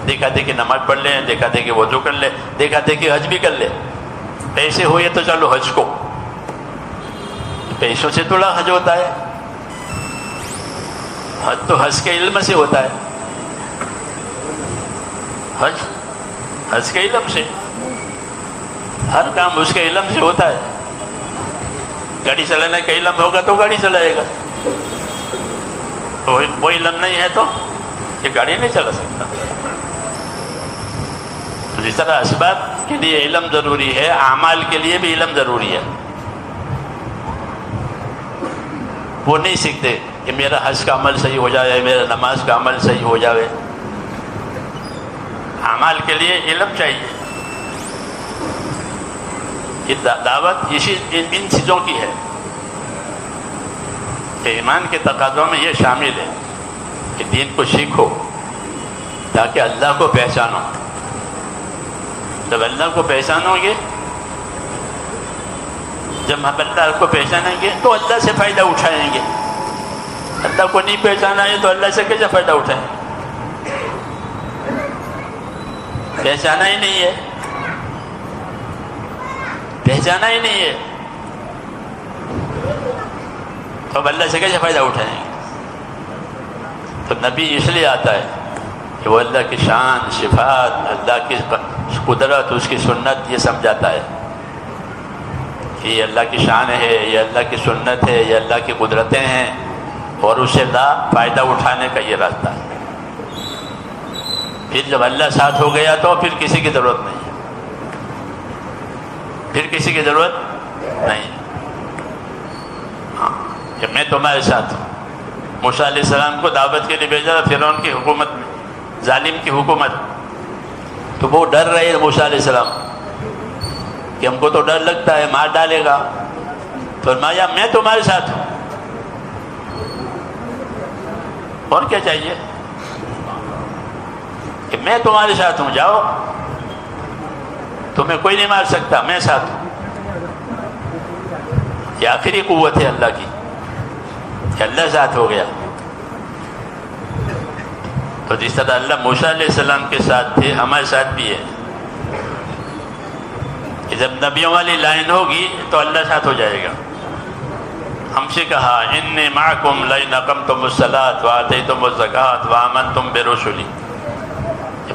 دیکھا دیکھی نماز پڑھ لیں، دیکھا دیکھی وضو کر لے، دیکھا دیکھی حج بھی کر لے، پیسے ہوئے تو چلو حج کو، پیسوں سے تھوڑا حج ہوتا ہے، حج تو حج کے علم سے ہوتا ہے، حج کے علم سے، ہر کام اس کے علم سے ہوتا ہے۔ گاڑی چلانے کا علم ہوگا تو گاڑی چلائے گا، وہ علم نہیں ہے تو یہ گاڑی نہیں چلا سکتا۔ جس طرح اسباب کے لیے علم ضروری ہے، اعمال کے لیے بھی علم ضروری ہے۔ وہ نہیں سیکھتے کہ میرا حج کا عمل صحیح ہو جائے، میرا نماز کا عمل صحیح ہو جائے۔ اعمال کے لیے علم چاہیے۔ یہ دعوت ان چیزوں کی ہے کہ ایمان کے تقاضوں میں یہ شامل ہے کہ دین کو سیکھو تاکہ اللہ کو پہچانو۔ جب اللہ کو پہچانو گے، جب ہم اللہ کو پہچانیں گے تو اللہ سے فائدہ اٹھائیں گے۔ اللہ کو نہیں پہچانا ہے تو اللہ سے کیسے فائدہ اٹھائیں؟ پہچانا ہی نہیں ہے، پہچانا ہی نہیں ہے تو اب اللہ سے کیسے فائدہ اٹھائیں گے؟ تو نبی اس لیے آتا ہے کہ وہ اللہ کی شان، صفات، اللہ کی قدرت، اس کی سنت یہ سمجھاتا ہے کہ یہ اللہ کی شان ہے، یہ اللہ کی سنت ہے، یہ اللہ کی قدرتیں ہیں، اور اسے فائدہ اٹھانے کا یہ راستہ ہے۔ پھر جب اللہ ساتھ ہو گیا تو پھر کسی کی ضرورت نہیں ہے، پھر کسی کی ضرورت نہیں۔ ہاں کہ میں تمہارے ساتھ ہوں۔ موسیٰ علیہ السلام کو دعوت کے لیے بھیجا فرعون کی حکومت میں، ظالم کی حکومت، تو وہ ڈر رہے موسیٰ علیہ السلام کہ ہم کو تو ڈر لگتا ہے مار ڈالے گا، تو فرمایا میں تمہارے ساتھ ہوں، اور کیا چاہیے کہ میں تمہارے ساتھ ہوں، جاؤ، تمہیں کوئی نہیں مار سکتا، میں ساتھ ہوں۔ یہ آخری قوت ہے اللہ کی کہ اللہ ساتھ ہو گیا۔ تو جس طرح اللہ موسیٰ علیہ السلام کے ساتھ تھے، ہمارے ساتھ بھی ہے کہ جب نبیوں والی لائن ہوگی تو اللہ ساتھ ہو جائے گا۔ ہم سے کہا انی معکم لئن اقمتم الصلاۃ وآتیتم الزکاۃ وآمنتم برسلی،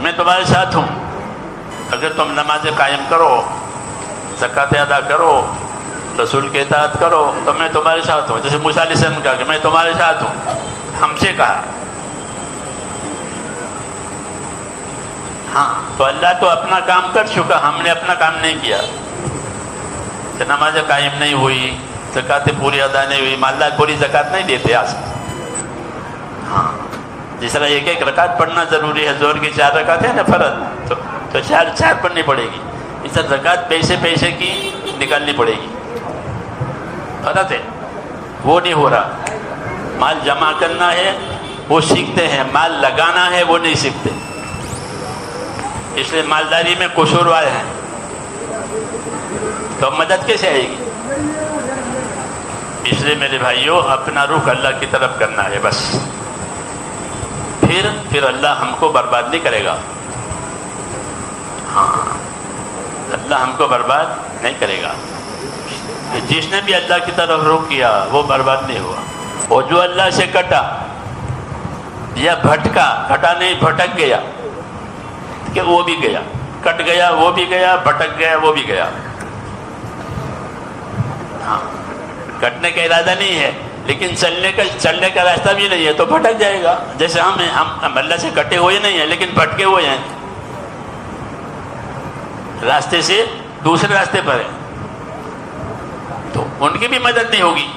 میں تمہارے ساتھ ہوں، اگر تم نمازیں قائم کرو، زکوٰۃ ادا کرو، رسول کے اطاعت کرو تو میں تمہارے ساتھ ہوں۔ جیسے موسیٰ علیہ السلام نے کہا کہ میں تمہارے ساتھ ہوں، ہم سے کہا۔ ہاں تو اللہ تو اپنا کام کر چکا، ہم نے اپنا کام نہیں کیا، کہ نمازیں قائم نہیں ہوئی، زکوٰۃ پوری ادا نہیں ہوئی، مالدار پوری زکوٰۃ نہیں دیتے آج۔ ہاں جس طرح ایک ایک رکعت پڑھنا ضروری ہے، ظہر کی 4 رکعت ہے نا فرض، تو 4 پڑھنی پڑے گی۔ اس طرح زکوٰۃ پیسے کی نکالنی پڑے گی، غلط ہے، وہ نہیں ہو رہا۔ مال جمع کرنا ہے وہ سیکھتے ہیں، مال لگانا ہے وہ نہیں سیکھتے، اس لیے مالداری میں قصوروار ہیں۔ تو مدد کیسے آئے گی؟ اس لیے میرے بھائیوں اپنا رخ اللہ کی طرف کرنا ہے بس، پھر اللہ ہم کو برباد نہیں کرے گا۔ ہاں اللہ ہم کو برباد نہیں کرے گا۔ جس نے بھی اللہ کی طرف رخ کیا وہ برباد نہیں ہوا، اور جو اللہ سے کٹا یا بھٹکا، کٹا نہیں بھٹک گیا، کہ وہ بھی گیا، کٹ گیا وہ بھی گیا، بھٹک گیا وہ بھی گیا۔ ہاں کٹنے کا ارادہ نہیں ہے لیکن چلنے کا راستہ بھی نہیں ہے تو بھٹک جائے گا۔ جیسے ہم اللہ سے کٹے ہوئے نہیں ہیں لیکن بھٹکے ہوئے ہیں، راستے سے دوسرے راستے پر ہیں، تو ان کی بھی مدد نہیں ہوگی۔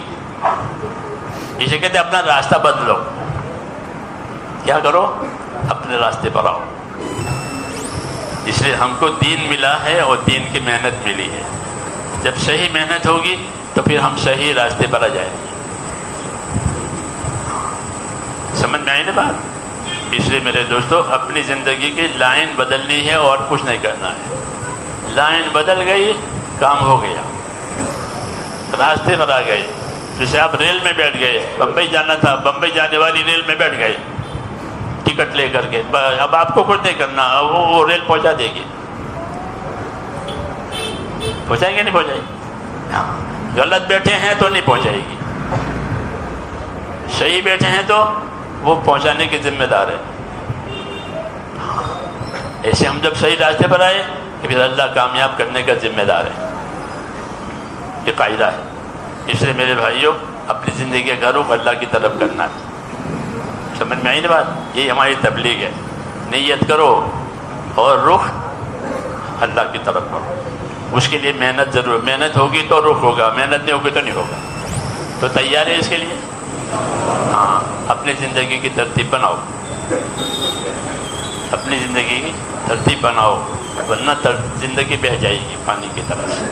اسے کہتے ہیں اپنا راستہ بدلو. کیا کرو؟ اپنے راستے پر آؤ. اس لیے ہم کو دین ملا ہے اور دین کی محنت ملی ہے. جب صحیح محنت ہوگی تو پھر ہم صحیح راستے پر آ جائیں گے. سمجھ میں آئی نا بات؟ اس لیے میرے دوستو اپنی زندگی کی لائن بدلنی ہے اور کچھ نہیں کرنا ہے. لائن بدل گئی، کام ہو گیا، راستے پر آ گئے. جیسے آپ ریل میں بیٹھ گئے، بمبئی جانا تھا، بمبئی جانے والی ریل میں بیٹھ گئے ٹکٹ لے کر کے. اب آپ کو کچھ نہیں کرنا، وہ ریل پہنچا دے گی. پہنچائیں گے نہیں پہنچائے گی؟ غلط بیٹھے ہیں تو نہیں پہنچائے گی، صحیح بیٹھے ہیں تو وہ پہنچانے کی ذمہ دار ہے. ایسے ہم جب صحیح راستے پر آئے کہ پھر اللہ کامیاب کرنے کا ذمہ دار ہے. یہ قاعدہ ہے. اس لیے میرے بھائیوں اپنی زندگی کے گھروں کو اللہ کی طرف کرنا ہے. سمجھ میں آئی نا بات؟ یہی ہماری تبلیغ ہے. نیت کرو اور رخ اللہ کی طرف کرو. اس کے لیے محنت ضرور. محنت ہوگی تو رخ ہوگا، محنت نہیں ہوگی تو نہیں ہوگا. تو تیار ہے اس کے لیے؟ ہاں. اپنی زندگی کی ترتیب بناؤ، اپنی زندگی کی ترتیب بناؤ، ورنہ زندگی بہہ جائے گی پانی کی طرح سے.